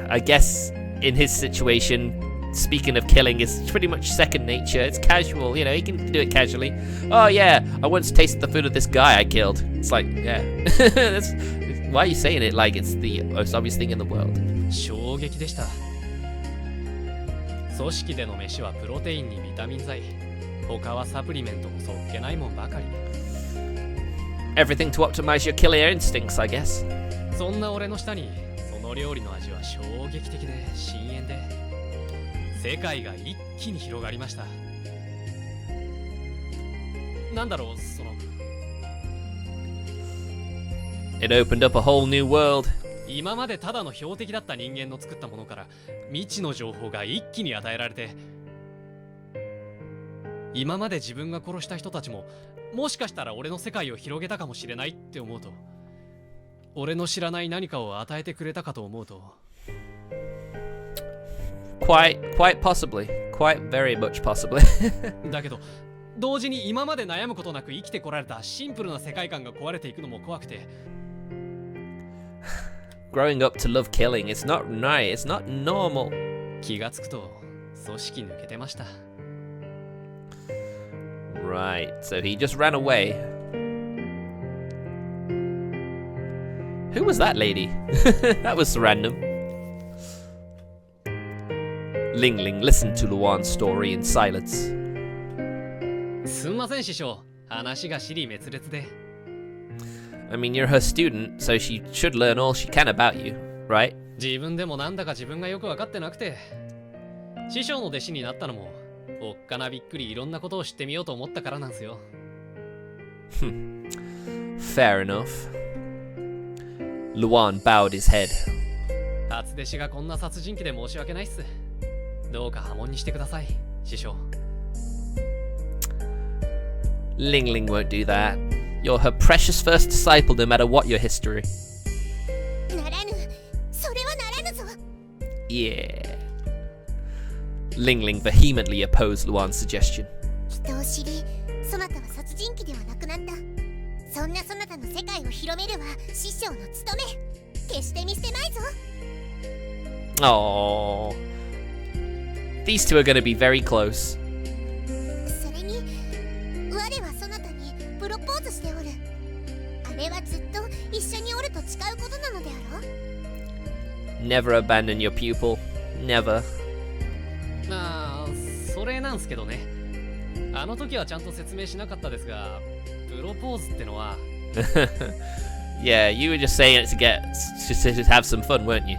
[SPEAKER 1] I guess in his situation, speaking of killing is pretty much second nature. It's casual, you know, he can do it casually. Oh yeah, I once tasted the food of this guy I killed. It's like, yeah. Why are you saying it like it's the most obvious thing in the world?
[SPEAKER 2] 衝撃でした。組織での飯はプロテインにビタミン剤、他はサプリメントもそっけないもんばかり。
[SPEAKER 1] Everything to optimize your killer instincts, I guess.
[SPEAKER 2] そんな俺の舌にその料理の味は衝撃的で深淵で、世界が一気に広がりました。なんだろう、
[SPEAKER 1] It opened up a whole new world.
[SPEAKER 2] 今までただの標的だった人間の作ったものから未知の情報が一気に与えられて、今まで自分が殺した人たちももしかしたら俺の世界を広げたかもしれないって思うと、俺の知らない何かを与えてくれたかと思うと、
[SPEAKER 1] Quite possibly. Quite very much possibly.
[SPEAKER 2] だけど同時に今まで悩むことなく生きてこられたシンプルな世界観が壊れていくのも怖くて。
[SPEAKER 1] Growing up to love killing, it's not right, it's not normal.
[SPEAKER 2] 気がつくと組織抜けてました。
[SPEAKER 1] Right, so he just ran away. Who was that lady? That was random. Ling Ling listened to Luan's story in silence.
[SPEAKER 2] すんません師匠、話が支離滅裂で。
[SPEAKER 1] I mean, you're her student, so she should learn all she can about you, right?
[SPEAKER 2] 自分でもなんだか自分がよく分かってなくて、師匠の弟子になったのもおっかなびっくりいろんなことを知ってみようと思ったからなんすよ。
[SPEAKER 1] Fair enough. Luan bowed his head.
[SPEAKER 2] 初弟子がこんな殺人鬼で申し訳ないっす。どうか破門にしてください、師匠。
[SPEAKER 1] Ling Ling won't do that. You're her precious first disciple, no matter what your history.
[SPEAKER 4] ならぬ、それはならぬぞ。
[SPEAKER 1] Yeah. Ling Ling vehemently opposed Luan's suggestion.
[SPEAKER 4] 人を知り、そなたは殺人鬼ではなくなった。そんなそなたの世界を広めるは師匠の務め。決して見捨てないぞ。
[SPEAKER 1] Aww. These two are going to be very close.
[SPEAKER 4] それに、我はそなたにプロポーズしておる。あれはずっと一緒におると誓うことなのであろう。
[SPEAKER 2] Never abandon your pupil. Never. まあ、それなんすけどね。あの時はちゃんと説明しなかったですが、プロポーズってのは。
[SPEAKER 1] Yeah, you were just saying it to have some fun, weren't you?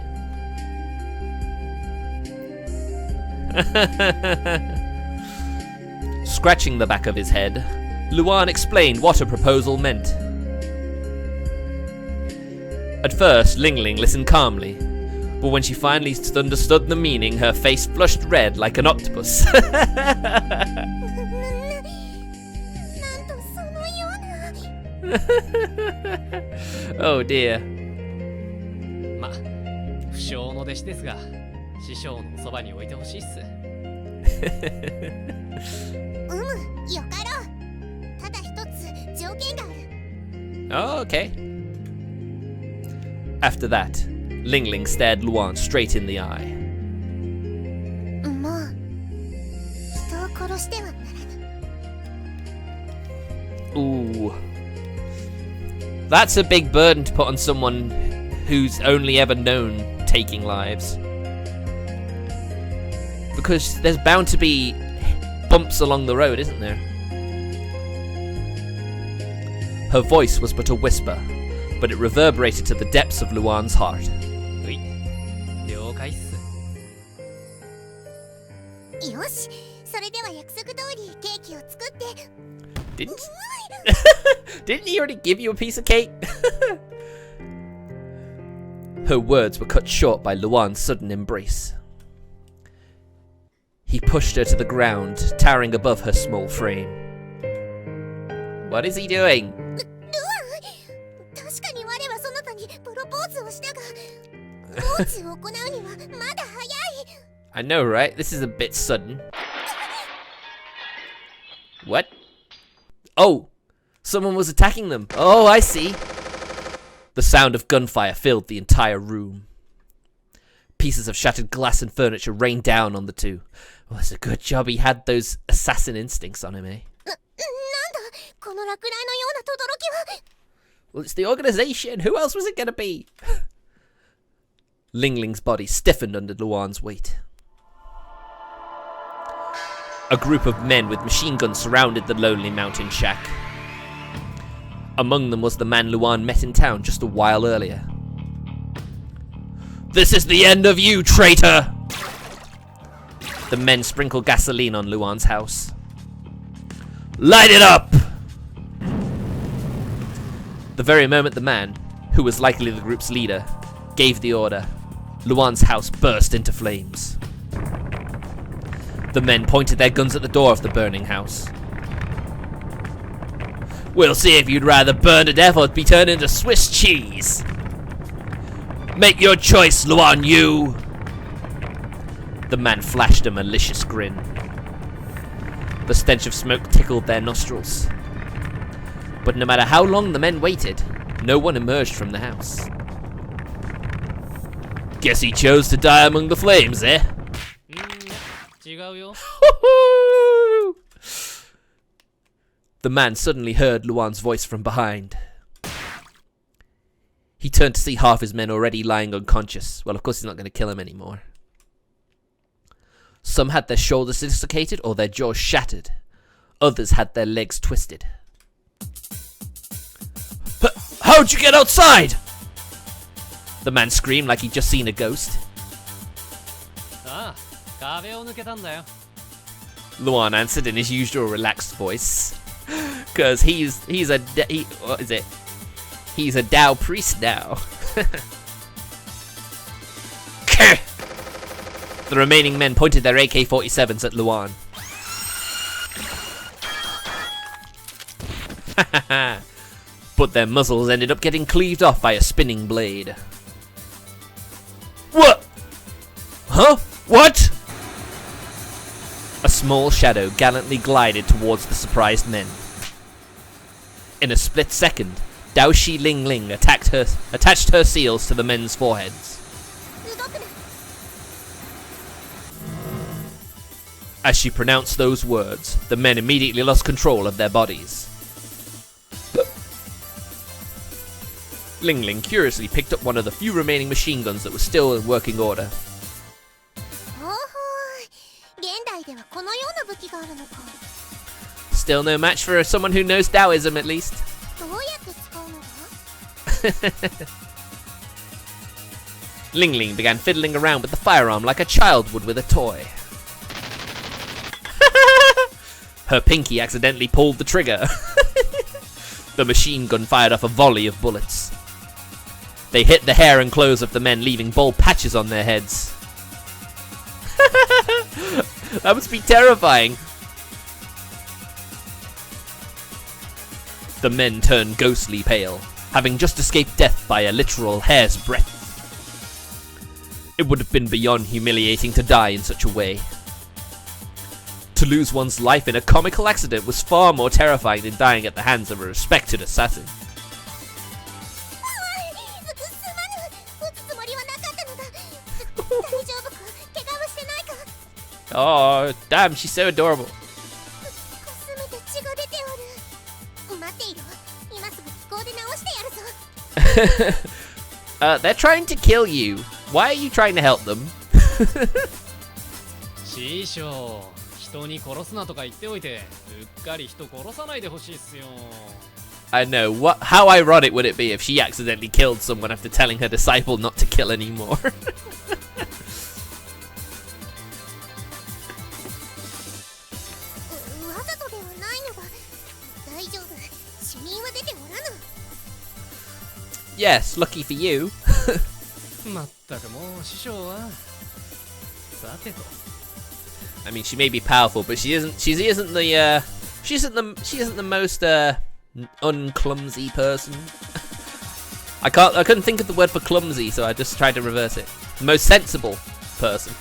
[SPEAKER 1] Scratching the back of his head, Luan explained what a proposal meant. At first, Ling Ling listened calmly, but when she finally understood the meaning, her face flushed red like an octopus. Oh dear.
[SPEAKER 2] ま、不肖の弟子ですが、師匠のそばに置いてほしいっす。
[SPEAKER 4] よかろう。ただ一つ条件がある。
[SPEAKER 1] Oh, okay. After that, Ling Ling stared Luan straight in the eye.
[SPEAKER 4] もう人を殺してはならぬ。
[SPEAKER 1] Ooh. That's a big burden to put on someone who's only ever known taking lives. Because there's bound to be bumps along the road, isn't there? Her voice was but a whisper, but it reverberated to the depths of Luan's heart.
[SPEAKER 2] うい、了解っす。
[SPEAKER 4] よし、それでは約束通りケーキを作って。
[SPEAKER 1] Didn't he already give you a piece of cake? Her words were cut short by Luan's sudden embrace. He pushed her to the ground, towering above her small frame. What is he doing?
[SPEAKER 4] ルアン、確かに我はそなたにプロポーズをしたが、ポーズを行うにはまだ早い。
[SPEAKER 1] I know, right? This is a bit sudden. What? Oh! Someone was attacking them. Oh, I see. The sound of gunfire filled the entire room. Pieces of shattered glass and furniture rained down on the two. Well, it's a good job he had those assassin instincts on him, eh?
[SPEAKER 4] なんだ、この落雷のような轟きは。
[SPEAKER 1] Well, it's the organization. Who else was it gonna be? Ling Ling's body stiffened under Luan's weight. A group of men with machine guns surrounded the lonely mountain shack. Among them was the man Luan met in town just a while earlier. This is the end of you, traitor! The men sprinkled gasoline on Luan's house. Light it up! The very moment the man, who was likely the group's leader, gave the order, Luan's house burst into flames. The men pointed their guns at the door of the burning house. We'll see if you'd rather burn to death or be turned into Swiss cheese. Make your choice, Luan Yu. The man flashed a malicious grin. The stench of smoke tickled their nostrils. But no matter how long the men waited, no one emerged from the house. Guess he chose to die among the flames, eh?
[SPEAKER 2] 違うよ。
[SPEAKER 1] The man suddenly heard Luan's voice from behind. He turned to see half his men already lying unconscious. Well, of course he's not going to kill him anymore. Some had their shoulders dislocated or their jaws shattered. Others had their legs twisted. How'd you get outside? The man screamed like he'd just seen a ghost.
[SPEAKER 2] ああ、壁を抜けたんだよ。
[SPEAKER 1] Luan answered in his usual relaxed voice. Because he's a what is it? He's a Dao Priest now. The remaining men pointed their AK-47s at Luan. But their muzzles ended up getting cleaved off by a spinning blade. What? Huh? What? A small shadow gallantly glided towards the surprised men. In a split second, Daoshi Ling Ling attached her seals to the men's foreheads. As she pronounced those words, the men immediately lost control of their bodies. Ling Ling curiously picked up one of the few remaining machine guns that was still in working order. Still no match for someone who knows Taoism, at least. Ling Ling began fiddling around with the firearm like a child would with a toy. Her pinky accidentally pulled the trigger. The machine gun fired off a volley of bullets. They hit the hair and clothes of the men, leaving bald patches on their heads. That must be terrifying. The men turned ghostly pale, having just escaped death by a literal hair's breadth. It would have been beyond humiliating to die in such a way. To lose one's life in a comical accident was far more terrifying than dying at the hands of a respected assassin. Oh, damn, she's so adorable. They're trying to kill you. Why are you trying to help them? I know. How ironic would it be if she accidentally killed someone after telling her disciple not to kill anymore? Yes, lucky for you. I mean, she may be powerful, but she isn't the most unclumsy person. I couldn't think of the word for clumsy, so I just tried to reverse it. The most sensible person.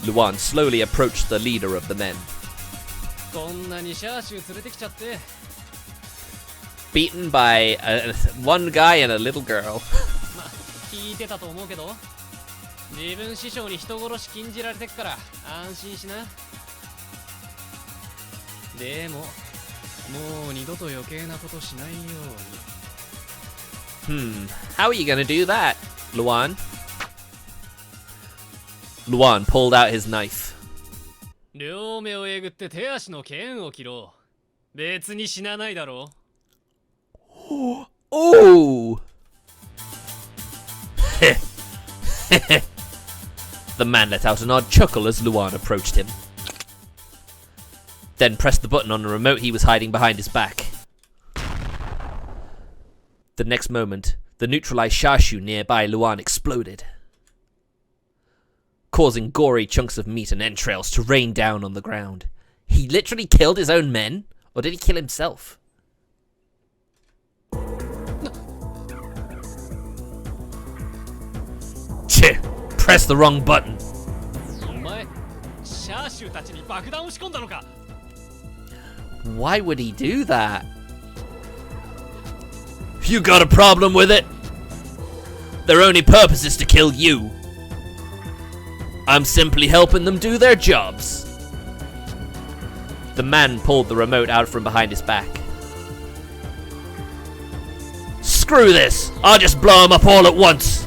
[SPEAKER 1] Luan slowly approached the leader of the men. Beaten by one guy and a little girl. How are you gonna do that, Luan? Luan pulled out his knife. Oh! The man let out an odd chuckle as Luan approached him. Then pressed the button on the remote he was hiding behind his back. The next moment, the neutralized Shashu nearby Luan exploded, causing gory chunks of meat and entrails to rain down on the ground. He literally killed his own men? Or did he kill himself? Cheh! Press the wrong button. Why would he do that? You got a problem with it? Their only purpose is to kill you. I'm simply helping them do their jobs. The man pulled the remote out from behind his back. Screw this! I'll just blow them up all at once!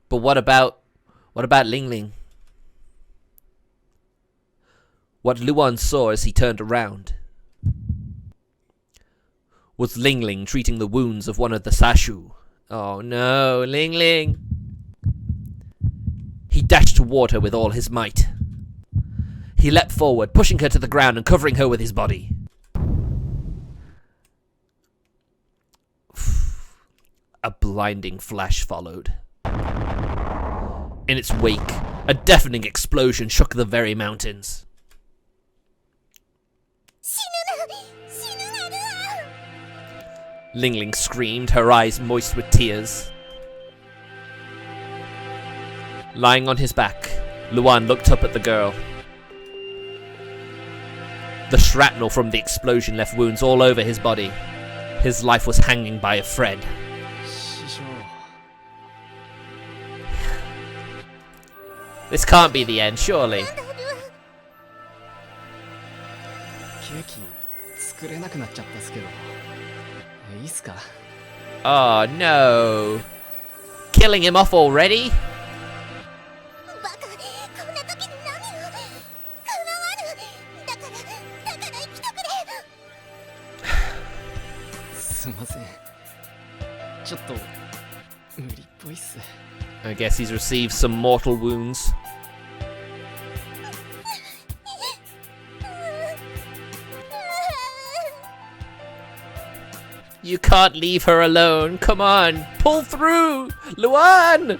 [SPEAKER 1] But what about Ling Ling? What Luan saw as he turned around was Ling Ling treating the wounds of one of the Sashu. Oh no, Ling Ling! He dashed toward her with all his might. He leapt forward, pushing her to the ground and covering her with his body. A blinding flash followed. In its wake, a deafening explosion shook the very mountains. Ling Ling screamed, her eyes moist with tears. Lying on his back, Luan looked up at the girl. The shrapnel from the explosion left wounds all over his body. His life was hanging by a thread.
[SPEAKER 2] 師匠
[SPEAKER 1] This can't be the end, surely.
[SPEAKER 2] ケーキ作れなくなっちゃったっすけどいいっすか
[SPEAKER 1] Oh no. Killing him off already?
[SPEAKER 4] バカ、こんな時に何を。構わぬ。だから生きてくれ。
[SPEAKER 2] すいませんちょっと無理っぽいっす
[SPEAKER 1] I guess he's received some mortal wounds. You can't leave her alone. Come on, pull through, Luan!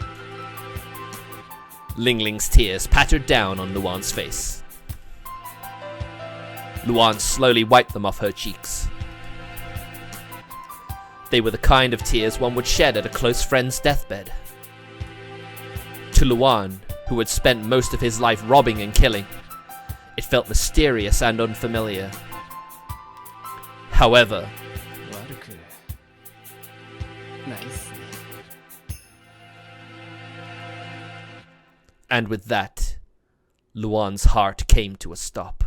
[SPEAKER 1] Ling Ling's tears pattered down on Luan's face. Luan slowly wiped them off her cheeks. They were the kind of tears one would shed at a close friend's deathbed. To Luan, who had spent most of his life robbing and killing, it felt mysterious and unfamiliar. However,
[SPEAKER 2] 悪くないっすね
[SPEAKER 1] and with that, Luan's heart came to a stop.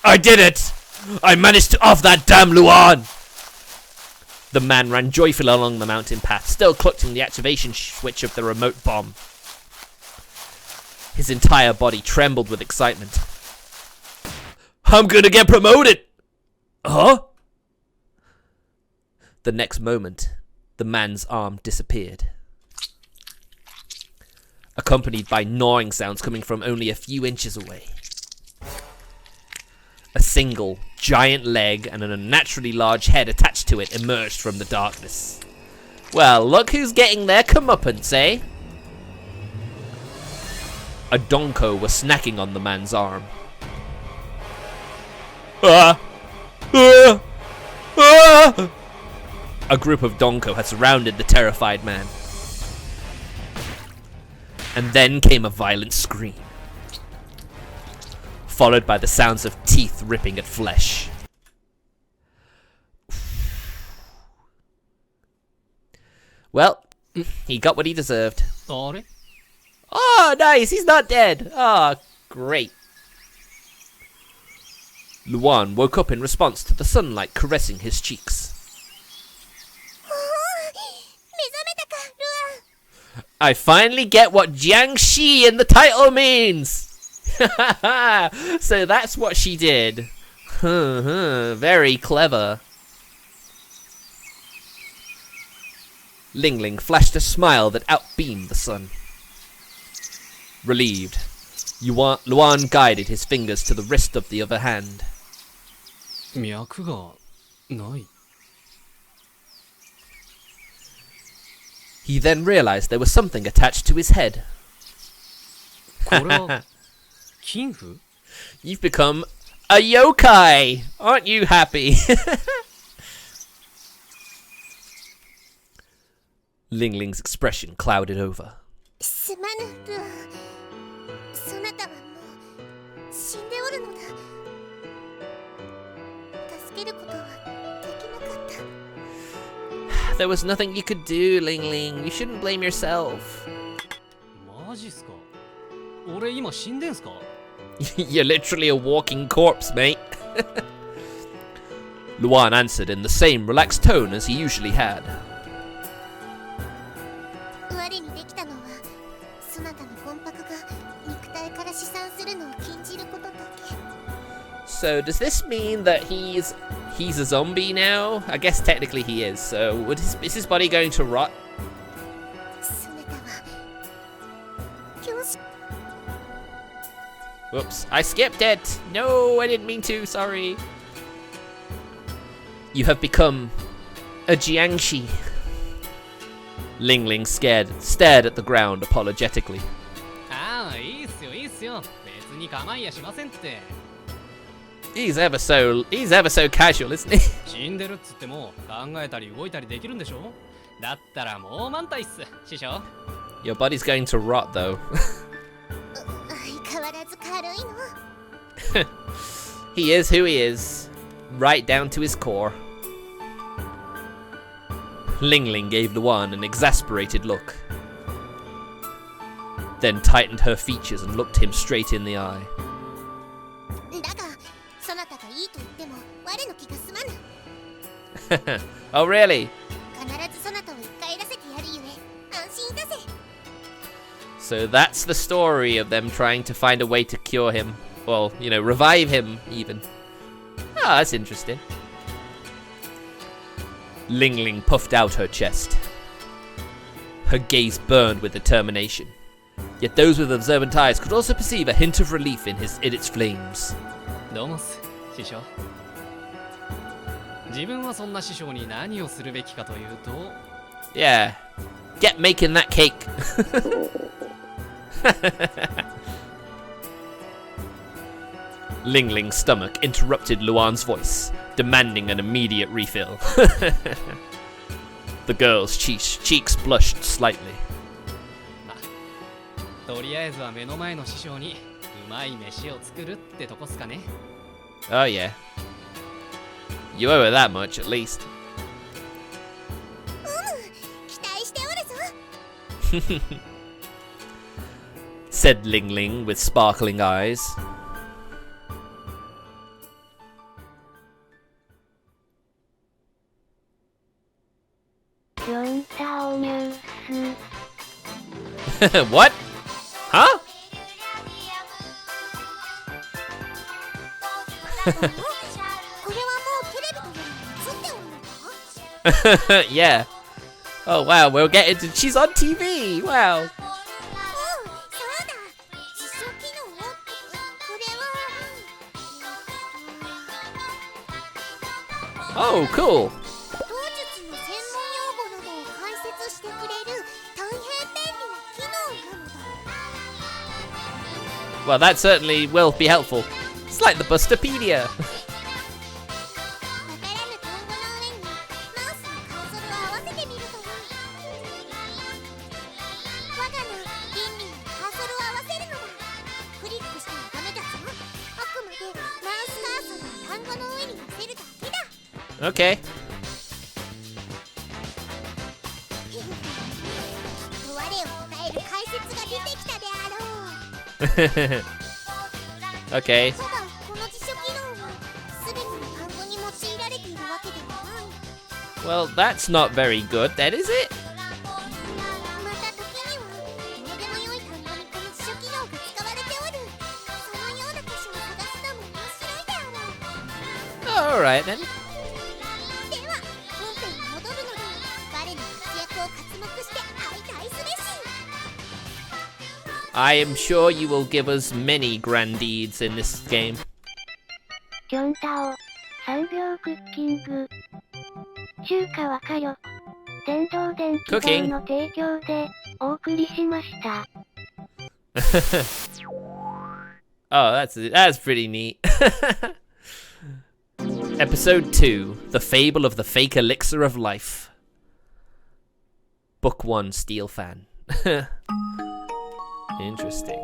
[SPEAKER 1] I did it! I managed to off that damn Luan! The man ran joyfully along the mountain path, still clutching the activation switch of the remote bomb. His entire body trembled with excitement. I'm gonna get promoted! Huh? The next moment, the man's arm disappeared, accompanied by gnawing sounds coming from only a few inches away. A single, giant leg and an unnaturally large head attached to it emerged from the darkness. Well, look who's getting their comeuppance, eh? A donko was snacking on the man's arm. A group of donko had surrounded the terrified man. And then came a violent scream, followed by the sounds of teeth ripping at flesh. Well, he got what he deserved.
[SPEAKER 2] あれ
[SPEAKER 1] Oh, nice, he's not dead. Oh, great. Luan woke up in response to the sunlight caressing his cheeks.
[SPEAKER 4] 目覚めたか、ルアン。
[SPEAKER 1] I finally get what Jiangshi in the title means! So that's what she did. Very clever. Ling Ling flashed a smile that outbeamed the sun. Relieved, Luan guided his fingers to the wrist of the other hand.
[SPEAKER 2] 脈がない
[SPEAKER 1] He then realized there was something attached to his head.
[SPEAKER 2] これは金符
[SPEAKER 1] You've become a youkai! Aren't you happy? Ling Ling's expression clouded over.
[SPEAKER 4] すまぬ、ルアン。そなたはもう死んでおるのだ。助けることはできなかった。
[SPEAKER 1] There was nothing you could do, Ling Ling. You shouldn't blame yourself.
[SPEAKER 2] マジっすか俺今死んでんすか
[SPEAKER 1] You're literally a walking corpse, mate. Luan answered in the same relaxed tone as he usually had.
[SPEAKER 4] 我にできたのは、そなたの魂魄が肉体から試算するのを禁じることだけ。
[SPEAKER 1] So does this mean that he's a zombie now? I guess technically he is. So is his body going to rot?
[SPEAKER 4] そなたは教師。
[SPEAKER 1] Whoops, I skipped it. No, I didn't mean to. Sorry. You have become a Jiangshi. Ling Ling stared at the ground apologetically.
[SPEAKER 2] あああ、いいっすよいいっすよ。別に構いやしませんって。
[SPEAKER 1] He's ever so casual, isn't he?
[SPEAKER 2] 死んでるっつっても考えたり動いたりできるんでしょ。だったらもう満タイっす師匠。
[SPEAKER 1] Your body's going to rot, though.
[SPEAKER 4] 相変わらず軽いの。
[SPEAKER 1] He is who he is, right down to his core. Ling Ling gave Luan an exasperated look, then tightened her features and looked him straight in the eye.
[SPEAKER 4] だがそなたがいいと言っても我の気が済まぬ。
[SPEAKER 1] Oh, really?
[SPEAKER 4] 必ずそなたを帰らせてやるゆえ安心だぜ。
[SPEAKER 1] So that's the story of them trying to find a way to cure him. Well, you know, revive him, even. Ah, that's interesting. Ling Ling puffed out her chest. Her gaze burned with determination. Yet those with observant eyes could also perceive a hint of relief in its flames.
[SPEAKER 2] どうもっす師匠。自分はそんな師匠に何をするべきかというと。
[SPEAKER 1] Yeah. Get making that cake. Ling Ling's stomach interrupted Luan's voice, demanding an immediate refill. The girl's cheeks blushed slightly.
[SPEAKER 2] とりあえずは目の前の師匠にうまい飯を作るってとこっすかね。
[SPEAKER 1] Oh yeah. You owe her that much, at least.
[SPEAKER 4] 期待しておるぞ。
[SPEAKER 1] Said Ling Ling with sparkling eyes. What? Huh?
[SPEAKER 4] これはもうテレビのように映っておるのか？
[SPEAKER 1] Yeah. Oh wow, we'll get into. She's on TV. Wow.
[SPEAKER 4] そうだ。実証機能をこれは。
[SPEAKER 1] Oh, cool.
[SPEAKER 4] 当術の専門用語などを解説してくれる大変便利な機能なのだ。
[SPEAKER 1] Well, that certainly will be helpful. It's like the Busterpedia.
[SPEAKER 4] わからぬ単語の上にマウスのカーソルを合わせてみるといい。我が名リンリンにカーソルを合わせるのだ。クリックしてはダメだぞ。あくまでマウスカーソルを単語の上に乗せるだけだ。
[SPEAKER 1] Okay.
[SPEAKER 4] 我を答える解説が出てきたであろう。
[SPEAKER 1] Okay.
[SPEAKER 4] ただこの辞書機能は全ての単語に用いられているわけではない。
[SPEAKER 1] Well, that's not very good, then, is it?
[SPEAKER 4] また時にはどうでもよい単語にこの辞書機能が使われておる。そのような箇所を探すのも面白いであろう。
[SPEAKER 1] Alright then.
[SPEAKER 4] では本編に戻るので我の活躍を刮目して相対すべし。
[SPEAKER 1] I am sure you will give us many grand deeds in this game.
[SPEAKER 3] キョンタオ、3秒クッキング。中華はかよ。電動電気
[SPEAKER 1] Cooking
[SPEAKER 3] の提供でお送りしました。
[SPEAKER 1] Oh, that's pretty neat. Episode 2, The Fable of the Fake Elixir of Life. Book 1, Steel Fan. Interesting.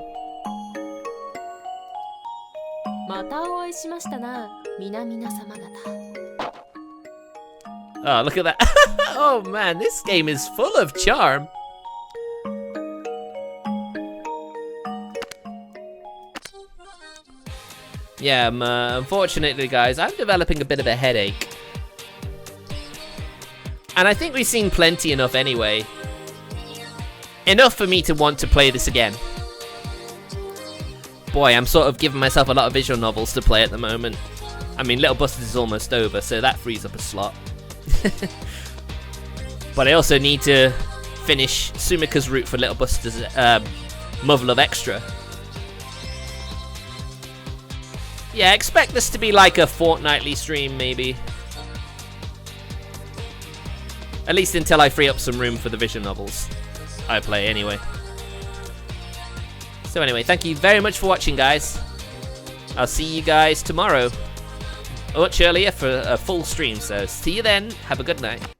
[SPEAKER 5] またお会いしましたな、皆々様方。
[SPEAKER 1] Oh, look at that. Oh man, this game is full of charm. Yeah, unfortunately, guys, I'm developing a bit of a headache. And I think we've seen plenty enough anyway. Enough for me to want to play this again. Boy, I'm sort of giving myself a lot of visual novels to play at the moment. I mean, Little Busters is almost over, so that frees up a slot. But I also need to finish Sumika's route for Little Busters Mother Love Extra. Yeah, expect this to be like a fortnightly stream, maybe. At least until I free up some room for the visual novels I play anyway. So anyway, thank you very much for watching, guys. I'll see you guys tomorrow. Much earlier for a full stream, so see you then. Have a good night.